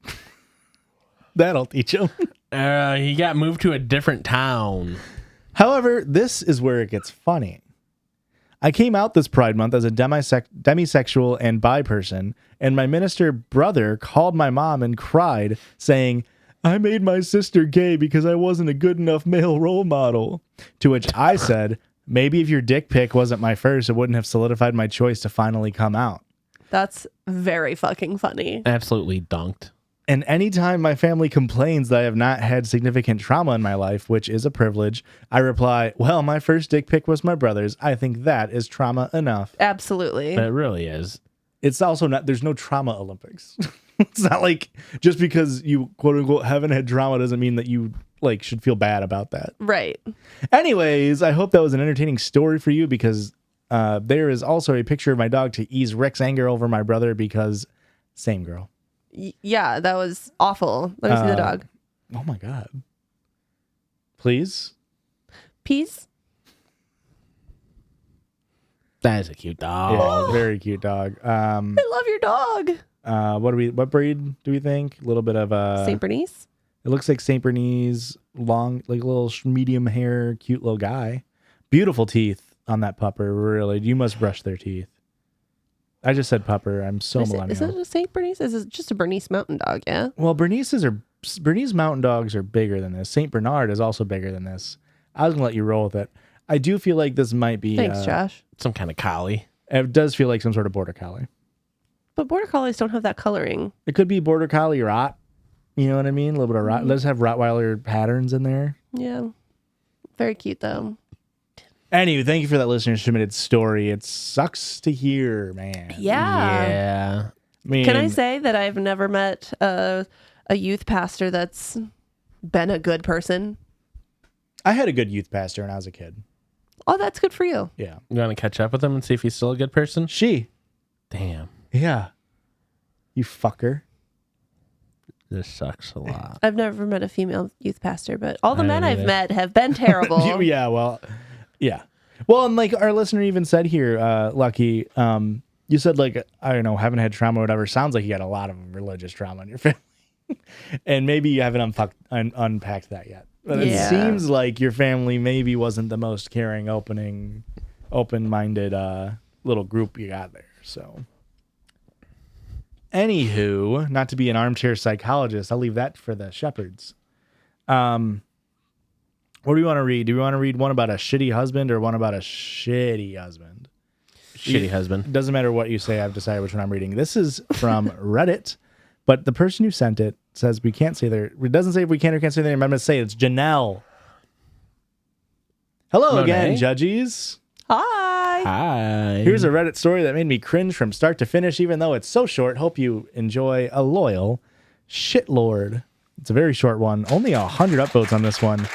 That'll teach him. He got moved to a different town. However, this is where it gets funny. I came out this Pride Month as a demisexual and bi person, and my minister brother called my mom and cried, saying, I made my sister gay because I wasn't a good enough male role model. To which I said, maybe if your dick pic wasn't my first, it wouldn't have solidified my choice to finally come out. That's very fucking funny. Absolutely dunked. And anytime my family complains that I have not had significant trauma in my life, which is a privilege, I reply, well, my first dick pic was my brother's. I think that is trauma enough. Absolutely. It really is. It's also not, there's no trauma Olympics. It's not like just because you quote unquote haven't had trauma doesn't mean that you like should feel bad about that. Right. Anyways, I hope that was an entertaining story for you because there is also a picture of my dog to ease Rick's anger over my brother because same girl. Yeah, that was awful. Let me see the dog. Oh my God. Please? Peace. That is a cute dog. Yeah, very cute dog. I love your dog. What breed do we think? A little bit of St. Bernice. It looks like St. Bernese, long, like a little medium hair, cute little guy. Beautiful teeth on that pupper. Really, you must brush their teeth. I just said pupper. I'm so millennial. Is it a St. Bernice? Is it just a Bernese mountain dog? Yeah. Well, Bernese mountain dogs are bigger than this. St. Bernard is also bigger than this. I was gonna let you roll with it. I do feel like this might be. Thanks, Josh. Some kind of collie. It does feel like some sort of border collie. But border collies don't have that coloring. It could be border collie rot. You know what I mean? A little bit of rot. Let's have Rottweiler patterns in there. Yeah. Very cute though. Anyway, thank you for that listener submitted story. It sucks to hear, man. Yeah. Yeah. I mean, Can I say that I've never met a youth pastor that's been a good person? I had a good youth pastor when I was a kid. Oh, that's good for you. Yeah. You want to catch up with him and see if he's still a good person? She. Damn. Yeah. You fucker. This sucks a lot. I've never met a female youth pastor, but all the I men don't I've either. met have been terrible. Yeah, well, yeah. Well, and like our listener even said here, Lucky, you said like, I don't know, haven't had trauma or whatever. Sounds like you got a lot of religious trauma in your family. And maybe you haven't unpacked that yet. But it Yeah. seems like your family maybe wasn't the most caring, open-minded little group you got there. So, anywho, not to be an armchair psychologist, I'll leave that for the shepherds. What do you want to read? Do you want to read one about a shitty husband or one about a shitty husband? Shitty husband. It doesn't matter what you say. I've decided which one I'm reading. This is from Reddit, but the person who sent it says we can't say their. It doesn't say if we can or can't say their name. I'm going to say it's Janelle. Hello Monet? again, Judgies. Hi. Hi. Here's a Reddit story that made me cringe from start to finish, even though it's so short. Hope you enjoy a loyal shitlord. It's a very short one. Only 100 upvotes on this one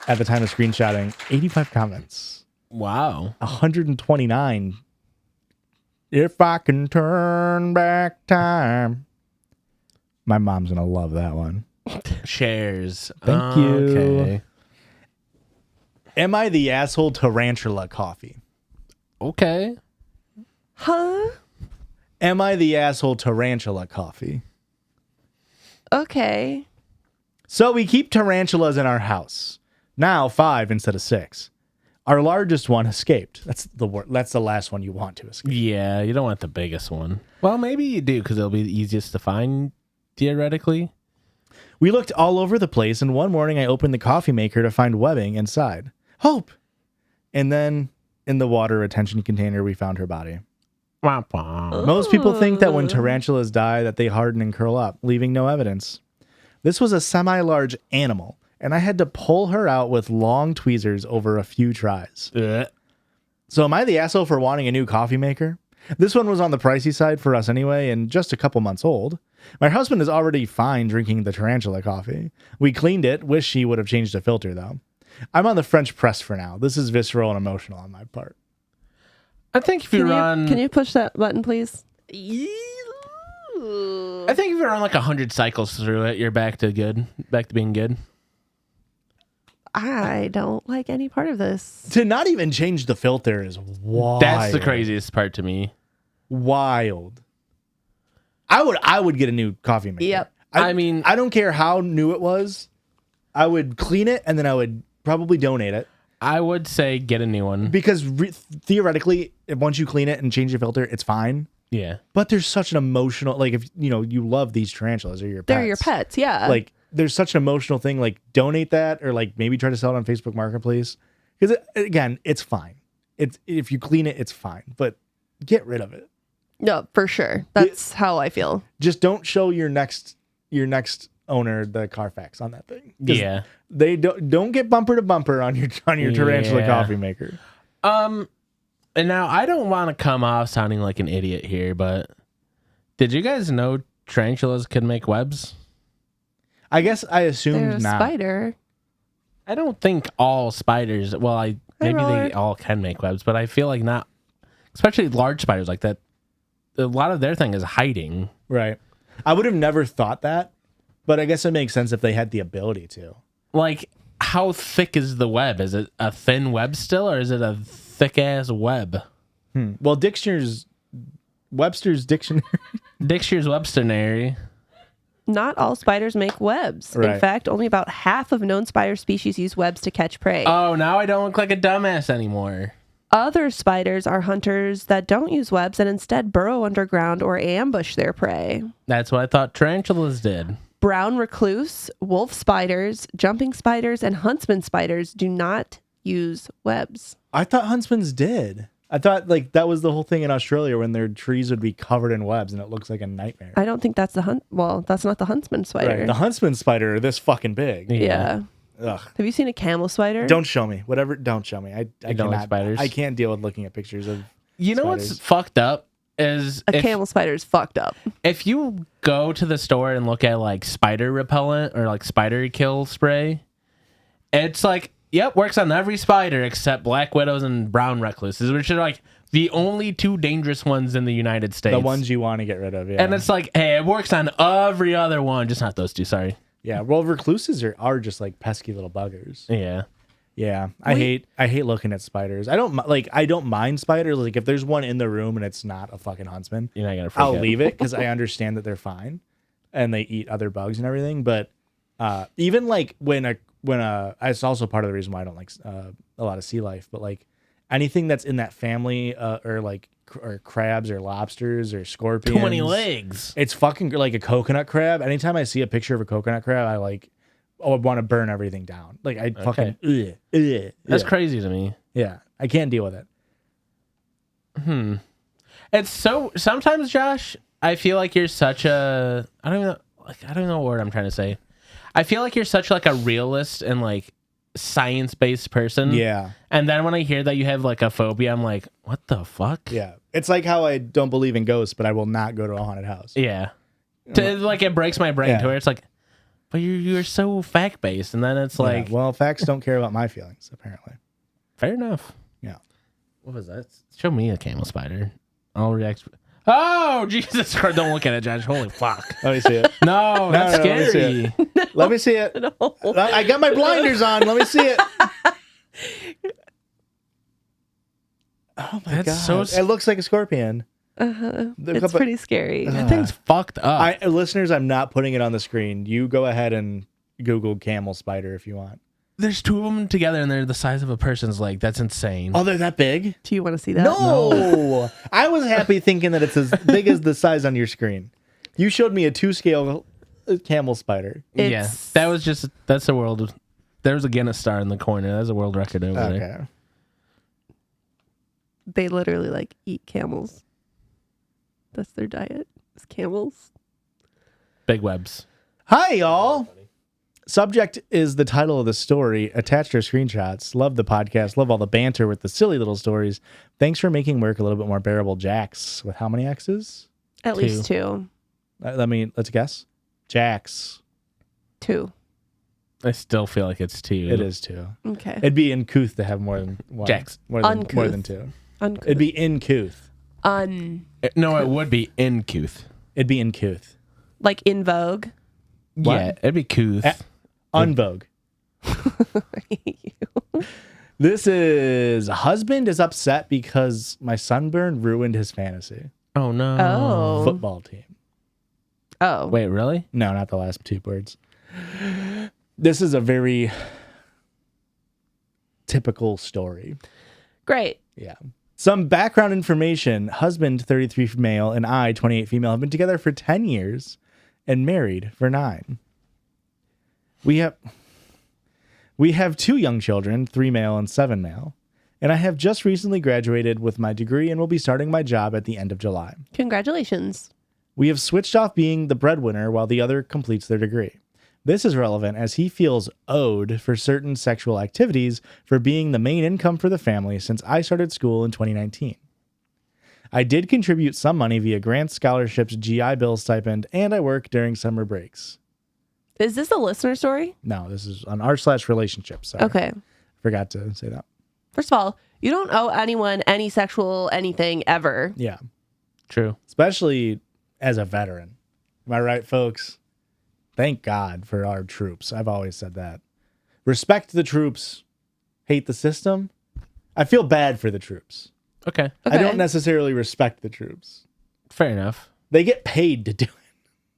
at the time of screenshotting. 85 comments. Wow. 129. If I can turn back time. My mom's going to love that one. Shares. Thank you. Okay. Am I the asshole Tarantula Coffee? Okay. Huh? Am I the asshole Tarantula Coffee? Okay. So we keep tarantulas in our house. Now 5 instead of 6. Our largest one escaped. That's the last one you want to escape. Yeah, you don't want the biggest one. Well, maybe you do because it'll be the easiest to find, theoretically. We looked all over the place, and one morning I opened the coffee maker to find webbing inside. Hope! And then in the water retention container, we found her body. Wah, wah. Most people think that when tarantulas die that they harden and curl up, leaving no evidence. This was a semi-large animal, and I had to pull her out with long tweezers over a few tries. Ugh. So am I the asshole for wanting a new coffee maker? This one was on the pricey side for us anyway, and just a couple months old. My husband is already fine drinking the tarantula coffee. We cleaned it, wish he would have changed the filter though. I'm on the French press for now. This is visceral and emotional on my part. I think if you run. Can you push that button, please? Ooh. I think if you're on like 100 cycles through it, you're back to being good. I don't like any part of this. To not even change the filter is wild. That's the craziest part to me. Wild. I would get a new coffee maker. Yep. I mean, I don't care how new it was. I would clean it and then I would probably donate it. I would say get a new one. Because theoretically, once you clean it and change the filter, it's fine. Yeah. But there's such an emotional, like if you love these tarantulas or your pets. They're your pets, yeah. Like there's such an emotional thing. Like donate that or like maybe try to sell it on Facebook Marketplace. Because again, it's fine. It's if you clean it, it's fine. But get rid of it. No, for sure. That's how I feel. Just don't show your next owner the Carfax on that thing. Yeah. They don't get bumper to bumper on your tarantula coffee maker. And now I don't want to come off sounding like an idiot here, but did you guys know tarantulas can make webs? I guess I They're assumed a not. spider. I don't think all spiders, well, maybe Roller. they all can make webs, but I feel like not, especially large spiders like that. A lot of their thing is hiding. Right. I would have never thought that, but I guess it makes sense if they had the ability to. Like, how thick is the web? Is it a thin web still, or is it a thick ass web? Well, Webster's dictionary. Dictionary's Websterary. Not all spiders make webs. Right. In fact, only about half of known spider species use webs to catch prey. Oh, now I don't look like a dumbass anymore. Other spiders are hunters that don't use webs and instead burrow underground or ambush their prey. That's what I thought tarantulas did. Brown recluse, wolf spiders, jumping spiders, and huntsman spiders do not use webs. I thought huntsman's did. I thought like that was the whole thing in Australia when their trees would be covered in webs and it looks like a nightmare. I don't think that's that's not the huntsman spider. Right. The huntsman spider are this fucking big. Yeah. Ugh. Have you seen a camel spider? Don't show me. Whatever. Don't show me. I don't like cannot. spiders? I can't deal with looking at pictures of. You know spiders. what's fucked up is A camel spider is fucked up. if you go to the store and look at like spider repellent or like spider kill spray, it's like, yep, works on every spider except black widows and brown recluses, which are like the only two dangerous ones in the United States. The ones you want to get rid of. Yeah. And it's like, hey, it works on every other one, just not those two. Sorry. Yeah. Well, recluses are just like pesky little buggers. Yeah. Yeah. I hate looking at spiders. I don't mind spiders. Like if there's one in the room and it's not a fucking huntsman, You're not gonna freak I'll out. leave it because I understand that they're fine and they eat other bugs and everything. But even like when it's also part of the reason why I don't like a lot of sea life. But like anything that's in that family or like or crabs or lobsters or scorpions. Too many legs. It's fucking like a coconut crab. Anytime I see a picture of a coconut crab, I want to burn everything down. Like I fucking That's yeah. crazy to me. Yeah, I can't deal with it. It's so sometimes, Josh, I feel like you're such a I don't know what word I'm trying to say. I feel like you're such like a realist and like science-based person. Yeah. And then when I hear that you have like a phobia, I'm like, what the fuck? Yeah, it's like how I don't believe in ghosts, but I will not go to a haunted house. Yeah. Like it breaks my brain Yeah. to where it's like, but you're so fact-based, and then it's like, Well, facts don't care about my feelings, apparently. fair enough. Yeah. What was that? Show me a camel spider. I'll react. Oh, Jesus Christ. Don't look at it, Josh. Holy fuck. Let me see it. No, that's no, let me see scary. Let me see it. No. I got my blinders on. Let me see it. Oh my That's god! so It looks like a scorpion. It's pretty scary. That thing's fucked up. Listeners, I'm not putting it on the screen. You go ahead and Google camel spider if you want. There's two of them together, and they're the size of a person's leg. That's insane. Oh, they're that big? Do you want to see that? No. I was happy thinking that it's as big as the size on your screen. You showed me a 2-scale camel spider. Yeah, It's- that's a world. There's a Guinness star in the corner. That's a world record over there. Okay. They literally like eat camels. That's their diet. Is camels. Big webs. Hi, y'all. Subject is the title of the story. Attached are screenshots. Love the podcast. Love all the banter with the silly little stories. Thanks for making work a little bit more bearable. Jax with how many X's? At least two. Let's guess. Jax. 2. I still feel like it's two. It is 2. Okay. It'd be uncouth to have more than one. Jax. More than Uncouth. 2. Uncouth. It'd be uncouth. No, it would be uncouth. It'd be uncouth. Like in vogue. Yeah, it'd be couth. Unvogue. This is husband is upset because my sunburn ruined his fantasy Oh no. Oh. football team. Oh. Wait, really? No, not the last two words. This is a very typical story. Great. Yeah. Some background information. Husband, 33 male, and I, 28 female, have been together for 10 years and married for 9. We have 2 young children, 3 male and 7 male, and I have just recently graduated with my degree and will be starting my job at the end of July. Congratulations. We have switched off being the breadwinner while the other completes their degree. This is relevant as he feels owed for certain sexual activities for being the main income for the family since I started school in 2019. I did contribute some money via grants, scholarships, GI Bill stipend, and I work during summer breaks. Is this a listener story? No, this is on r/relationships. Sorry. Okay. Forgot to say that. First of all, you don't owe anyone any sexual anything ever. Yeah. True. Especially as a veteran. Am I right, folks? Thank God for our troops. I've always said that. Respect the troops. Hate the system. I feel bad for the troops. Okay. I don't necessarily respect the troops. Fair enough. They get paid to do it.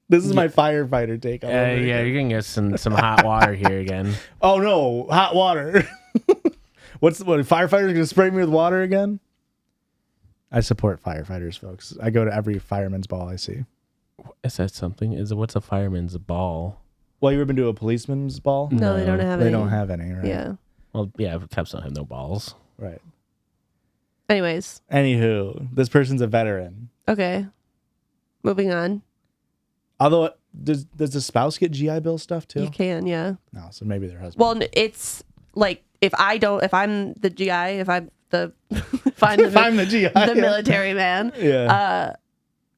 This is my firefighter take on it. Yeah, you're gonna get some hot water here again. Oh no, hot water. What firefighters gonna spray me with water again? I support firefighters, folks. I go to every fireman's ball I see. Is that something? What's a fireman's ball? Well, you ever been to a policeman's ball? No, they don't have They any. don't have any, right? Yeah. Well, yeah, cops don't have no balls. Right. Anyways. Anywho, this person's a veteran. Okay. Moving on. Although, does the spouse get GI Bill stuff too? You can, yeah. No, so maybe their husband. Well, it's like if I'm the GI, if I'm the if I'm If I'm the GI, the military man, yeah.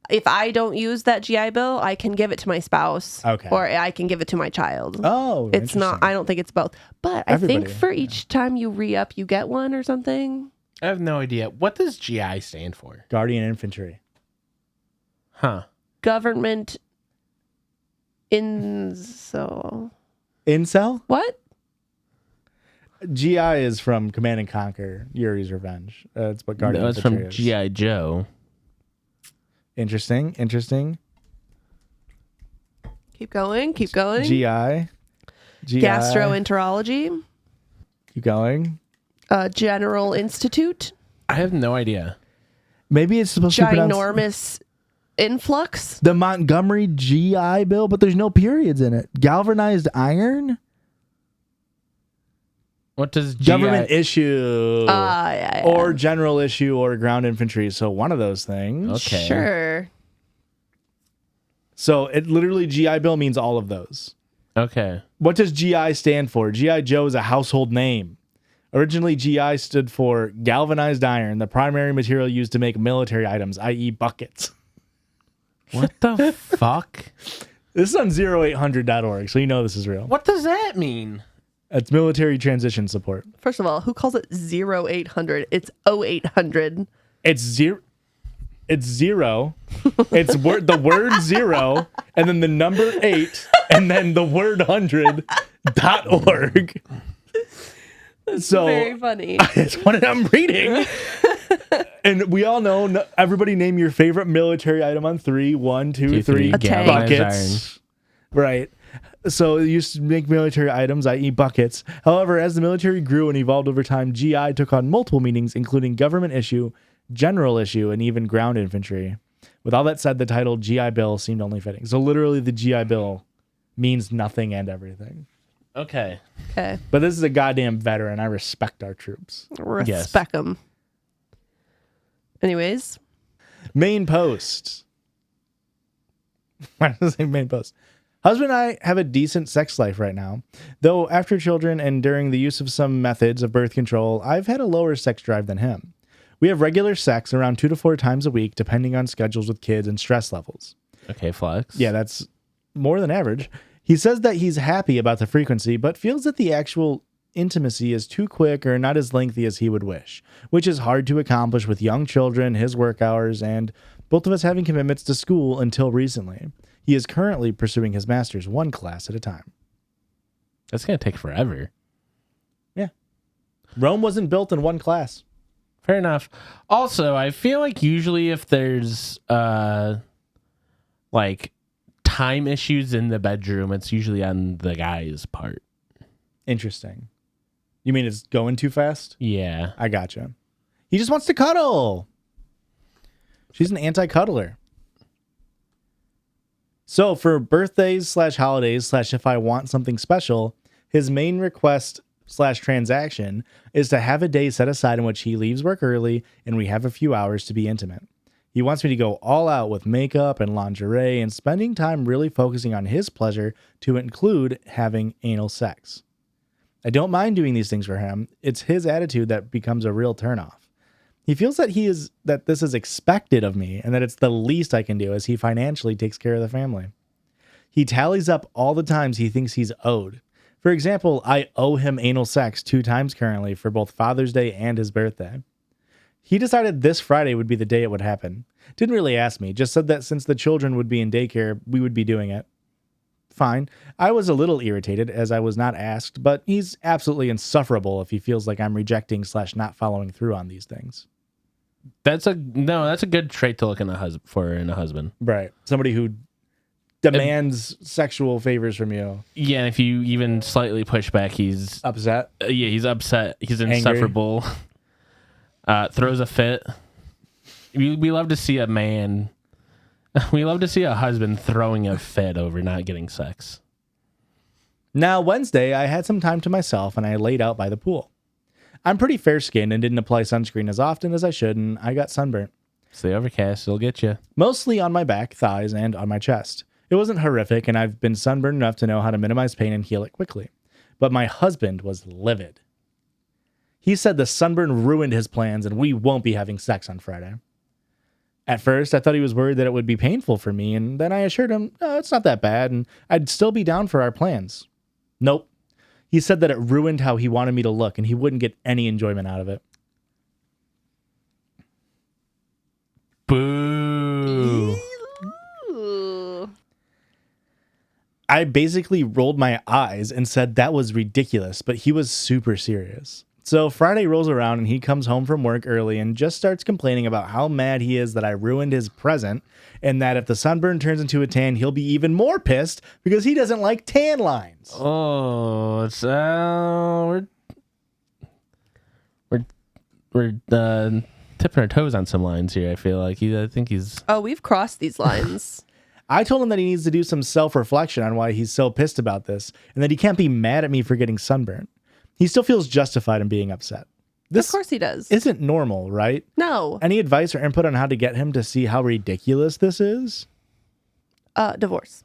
if I don't use that GI Bill, I can give it to my spouse. Okay. Or I can give it to my child. Oh, It's not, interesting. I don't think it's both. But I Everybody, think for each time you re-up, you get one or something. I have no idea. What does GI stand for? Guardian Infantry. Huh. Government Incel. Incel? What? GI is from Command and Conquer, Yuri's Revenge. That's what Guardian That's Infantry from is. GI Joe. Interesting. Keep going. Keep going. GI. Gastroenterology. Keep going. General Institute. I have no idea. Maybe it's supposed to be pronounced Ginormous Influx. the Montgomery GI Bill, but there's no periods in it. Galvanized iron? What does GI... Government issue. Yeah. Or general issue or ground infantry. So one of those things. Okay. Sure. So it literally GI Bill means all of those. Okay. What does GI stand for? GI Joe is a household name. Originally, GI stood for galvanized iron, the primary material used to make military items, i.e. buckets. What the fuck? This is on 0800.org, so you know this is real. What does that mean? It's military transition support. First of all, who calls it 0800? It's 0800. It's zero. It's zero. It's the word 0, and then the number 8, and then the word 100.org. So Very funny. That's what I'm reading. And we all know, everybody name your favorite military item on 3. 1, 2, 3. A tank. Buckets. Right. So it used to make military items, i.e. buckets. However, as the military grew and evolved over time, GI took on multiple meanings, including government issue, general issue, and even ground infantry. With all that said, the title GI Bill seemed only fitting. So literally the GI Bill means nothing and everything. Okay. Okay. But this is a goddamn veteran. I respect our troops. Respect them. Anyways. Main post. Why does it say main post? Husband and I have a decent sex life right now. Though after children and during the use of some methods of birth control, I've had a lower sex drive than him. We have regular sex around 2 to 4 times a week, depending on schedules with kids and stress levels. Okay, flex. Yeah, that's more than average. He says that he's happy about the frequency, but feels that the actual intimacy is too quick or not as lengthy as he would wish, which is hard to accomplish with young children, his work hours, and both of us having commitments to school until recently. He is currently pursuing his master's one class at a time. That's going to take forever. Yeah. Rome wasn't built in one class. Fair enough. Also, I feel like usually if there's like time issues in the bedroom, it's usually on the guy's part. Interesting. You mean it's going too fast? Yeah. I gotcha. He just wants to cuddle. She's an anti-cuddler. So for birthdays / holidays / if I want something special, his main request / transaction is to have a day set aside in which he leaves work early and we have a few hours to be intimate. He wants me to go all out with makeup and lingerie and spending time really focusing on his pleasure to include having anal sex. I don't mind doing these things for him. It's his attitude that becomes a real turnoff. He feels that this is expected of me and that it's the least I can do as he financially takes care of the family. He tallies up all the times he thinks he's owed. For example, I owe him anal sex 2 times currently for both Father's Day and his birthday. He decided this Friday would be the day it would happen. Didn't really ask me, just said that since the children would be in daycare, we would be doing it. Fine. I was a little irritated as I was not asked, but he's absolutely insufferable if he feels like I'm rejecting / not following through on these things. That's a good trait to look in a husband. Right. Somebody who demands sexual favors from you. Yeah, and if you even slightly push back, he's Upset? he's upset. He's insufferable. Throws a fit. We love to see a man. We love to see a husband throwing a fit over not getting sex. Now, Wednesday, I had some time to myself and I laid out by the pool. I'm pretty fair-skinned and didn't apply sunscreen as often as I should, and I got sunburnt. Stay overcast, it'll get you. Mostly on my back, thighs, and on my chest. It wasn't horrific, and I've been sunburned enough to know how to minimize pain and heal it quickly. But my husband was livid. He said the sunburn ruined his plans and we won't be having sex on Friday. At first, I thought he was worried that it would be painful for me, and then I assured him, no, it's not that bad, and I'd still be down for our plans. Nope. He said that it ruined how he wanted me to look, and he wouldn't get any enjoyment out of it. Boo. Ooh. I basically rolled my eyes and said that was ridiculous, but he was super serious. So Friday rolls around and he comes home from work early and just starts complaining about how mad he is that I ruined his present and that if the sunburn turns into a tan, he'll be even more pissed because he doesn't like tan lines. Oh, it's we're tipping our toes on some lines here. I feel like I think he's. Oh, we've crossed these lines. I told him that he needs to do some self-reflection on why he's so pissed about this and that he can't be mad at me for getting sunburned. He still feels justified in being upset. This Of course he does. isn't normal, right? No. Any advice or input on how to get him to see how ridiculous this is? Divorce.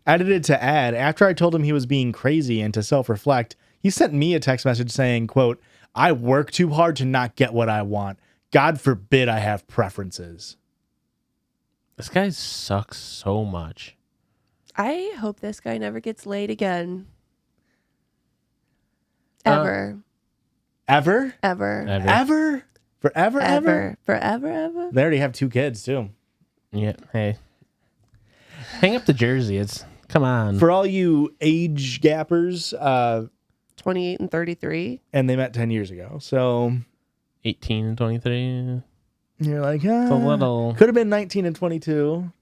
Edited to add, after I told him he was being crazy and to self-reflect, he sent me a text message saying, quote, I work too hard to not get what I want. God forbid I have preferences. This guy sucks so much. I hope this guy never gets laid again. Ever. Ever? Ever. Ever? Forever? Ever? Forever, ever. They already have 2 kids, too. Yeah. Hey. Hang up the jersey. Come on. For all you age gappers, 28 and 33. and they met 10 years ago. So 18 and 23. you're like, It's a little. could have been 19 and 22.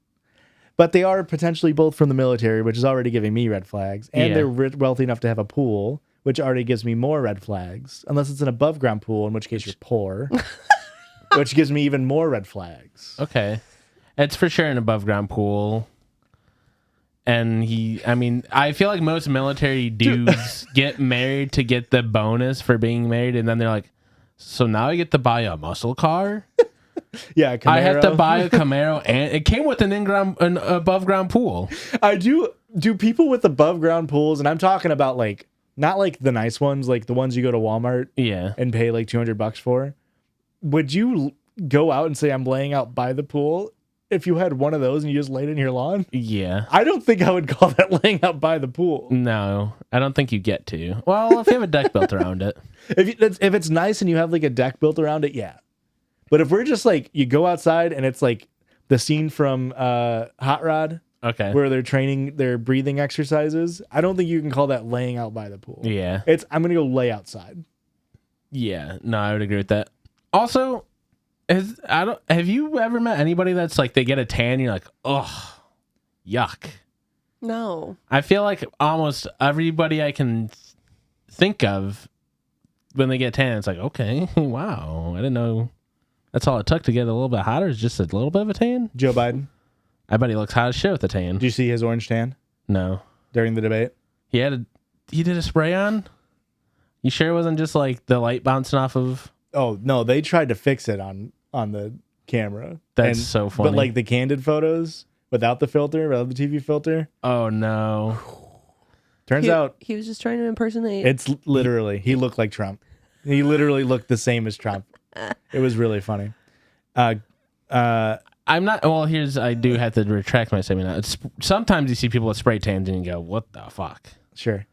But they are potentially both from the military, which is already giving me red flags. And Yeah. they're wealthy enough to have a pool, which already gives me more red flags. Unless it's an above ground pool, in which case you're poor, which gives me even more red flags. Okay. It's for sure an above ground pool. And I feel like most military dudes get married to get the bonus for being married. And then they're like, so now I get to buy a muscle car? Yeah, Camaro. I have to buy a Camaro, and it came with an above ground pool. I do people with above ground pools, and I'm talking about like, not like the nice ones, like the ones you go to Walmart Yeah. and pay like $200 for. Would you go out and say, I'm laying out by the pool if you had one of those and you just laid in your lawn? Yeah. I don't think I would call that laying out by the pool. No, I don't think you get to. Well, if you have a deck built around it. If it's nice and you have like a deck built around it, yeah. But if we're just like, you go outside and it's like the scene from Hot Rod Okay. where they're training their breathing exercises, I don't think you can call that laying out by the pool. Yeah. I'm going to go lay outside. Yeah. No, I would agree with that. Also, have you ever met anybody that's like they get a tan and you're like, oh, yuck. No. I feel like almost everybody I can think of when they get tan, it's like, okay, wow, I didn't know that's all it took to get a little bit hotter is just a little bit of a tan. Joe Biden. I bet he looks hot as shit with a tan. Did you see his orange tan No. during the debate? He did a spray on? You sure it wasn't just like the light bouncing off of? Oh, no, they tried to fix it on the camera. That's so funny. But like the candid photos without the filter, without the TV filter, Oh no. turns out He was just trying to impersonate. it's literally, he looked like Trump. He literally looked the same as Trump. It was really funny. I'm not. Well, I do have to retract my statement. Now. Sometimes you see people with spray tans and you go, "What the fuck?" Sure.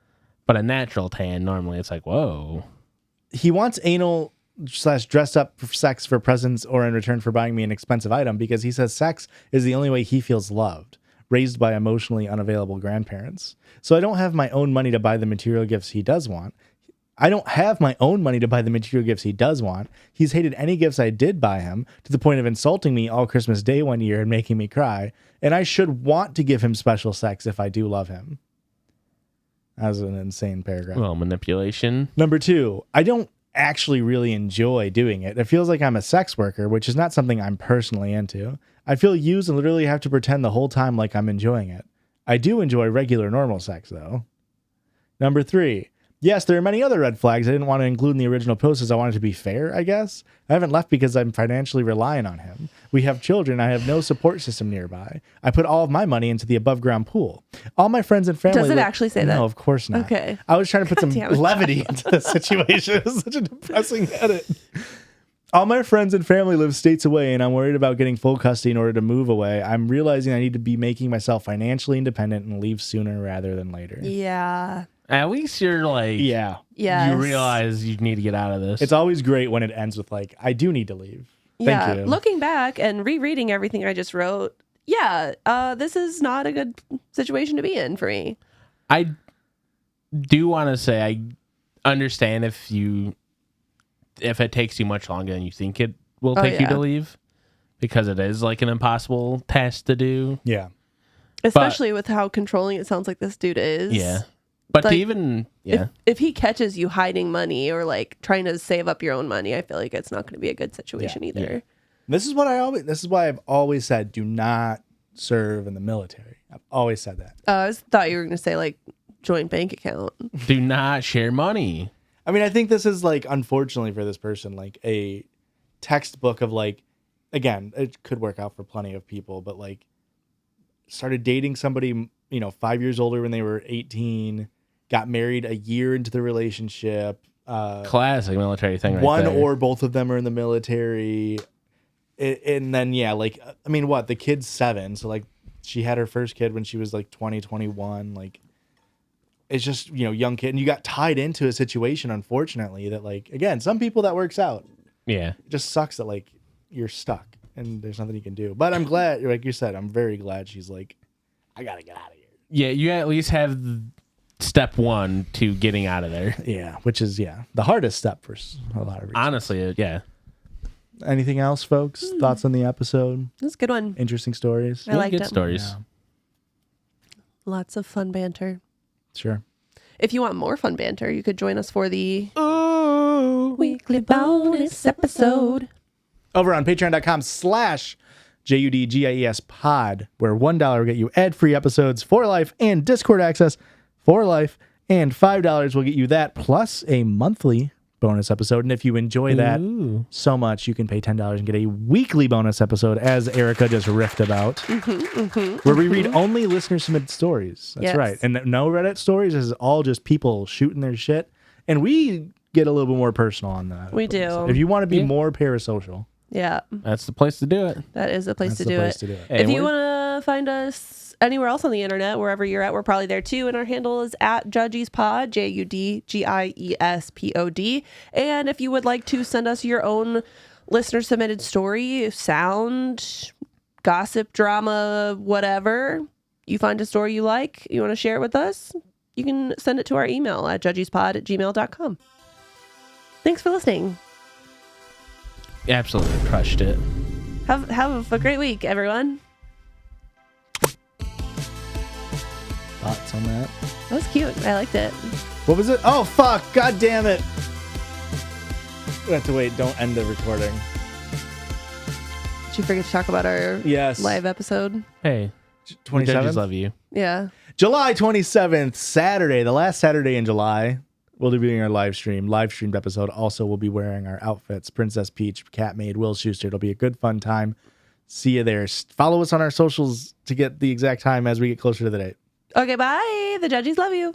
But a natural tan, normally it's like, "Whoa." He wants anal / dressed up for sex for presents or in return for buying me an expensive item because he says sex is the only way he feels loved, raised by emotionally unavailable grandparents. So I don't have my own money to buy the material gifts he does want. He's hated any gifts I did buy him to the point of insulting me all Christmas Day one year and making me cry. And I should want to give him special sex if I do love him. That was an insane paragraph. Well, manipulation. Number 2, I don't actually really enjoy doing it. It feels like I'm a sex worker, which is not something I'm personally into. I feel used and literally have to pretend the whole time like I'm enjoying it. I do enjoy regular normal sex, though. Number 3, yes, there are many other red flags I didn't want to include in the original post as I wanted to be fair, I guess. I haven't left because I'm financially relying on him. We have children. I have no support system nearby. I put all of my money into the above ground pool. All my friends and family... Does it actually say that? No, of course not. Okay. I was trying to put some damn it. levity into the situation. It was such a depressing edit. All my friends and family live states away, and I'm worried about getting full custody in order to move away. I'm realizing I need to be making myself financially independent and leave sooner rather than later. Yeah. At least you're like, Yeah. Yes. you realize you need to get out of this. It's always great when it ends with like, I do need to leave. Yeah. Thank you. Looking back and rereading everything I just wrote, this is not a good situation to be in for me. I do want to say I understand if it takes you much longer than you think it will take you yeah. to leave, because it is like an impossible task to do. Yeah. Especially with how controlling it sounds like this dude is. Yeah. But Like, to even, yeah. If he catches you hiding money or like trying to save up your own money, I feel like it's not going to be a good situation either. This is why I've always said, do not serve in the military. I've always said that. I thought you were going to say like joint bank account. Do not share money. I mean, I think this is like, unfortunately for this person, like a textbook of like, again, it could work out for plenty of people, but like started dating somebody, 5 years older when they were 18, got married a year into the relationship. Classic military thing right One there. or both of them are in the military. And then, the kid's 7. So like she had her first kid when she was like 20, 21. Like, it's just, young kid. And you got tied into a situation, unfortunately, that like, again, some people that works out. Yeah. It just sucks that like you're stuck and there's nothing you can do. But I'm glad, like you said, I'm very glad she's like, I got to get out of here. Yeah, you at least have step 1 to getting out of there. Yeah, which is, the hardest step for a lot of reasons. Honestly, yeah. Anything else, folks? Thoughts on the episode? That's a good one. Interesting stories? I liked good it. stories. Yeah. Lots of fun banter. Sure. If you want more fun banter, you could join us for the weekly bonus episode. Over on patreon.com/JUDGIES pod, where $1 will get you ad-free episodes for life and Discord access for life, and $5 will get you that plus a monthly bonus episode. And if you enjoy that so much, you can pay $10 and get a weekly bonus episode, as Erica just riffed about, where we read only listener-submitted stories. That's Yes. right. And no Reddit stories. This is all just people shooting their shit. And we get a little bit more personal on that. We do. If you want to be more parasocial, Yeah, That's the place to do it. that is a place that's to the do place it. to do it. Hey, If you we're- want to find us anywhere else on the internet, wherever you're at, we're probably there too. And our handle is at Judgies Pod, JUDGIESPOD. And if you would like to send us your own listener submitted story, sound, gossip, drama, whatever. You find a story you like, you want to share it with us, you can send it to our email at judgiespod@gmail.com. Thanks for listening. Absolutely crushed it. Have a great week, everyone. Thoughts on that? That was cute. I liked it. What was it? Oh, fuck. God damn it. We have to wait. Don't end the recording. Did you forget to talk about our Yes. live episode? Hey, 27th? Judges love you. Yeah. July 27th, Saturday, the last Saturday in July. We'll be doing our live streamed episode. Also, we'll be wearing our outfits. Princess Peach, Cat Maid, Will Schuster. It'll be a good, fun time. See you there. Follow us on our socials to get the exact time as we get closer to the date. Okay, bye. The Judgies love you.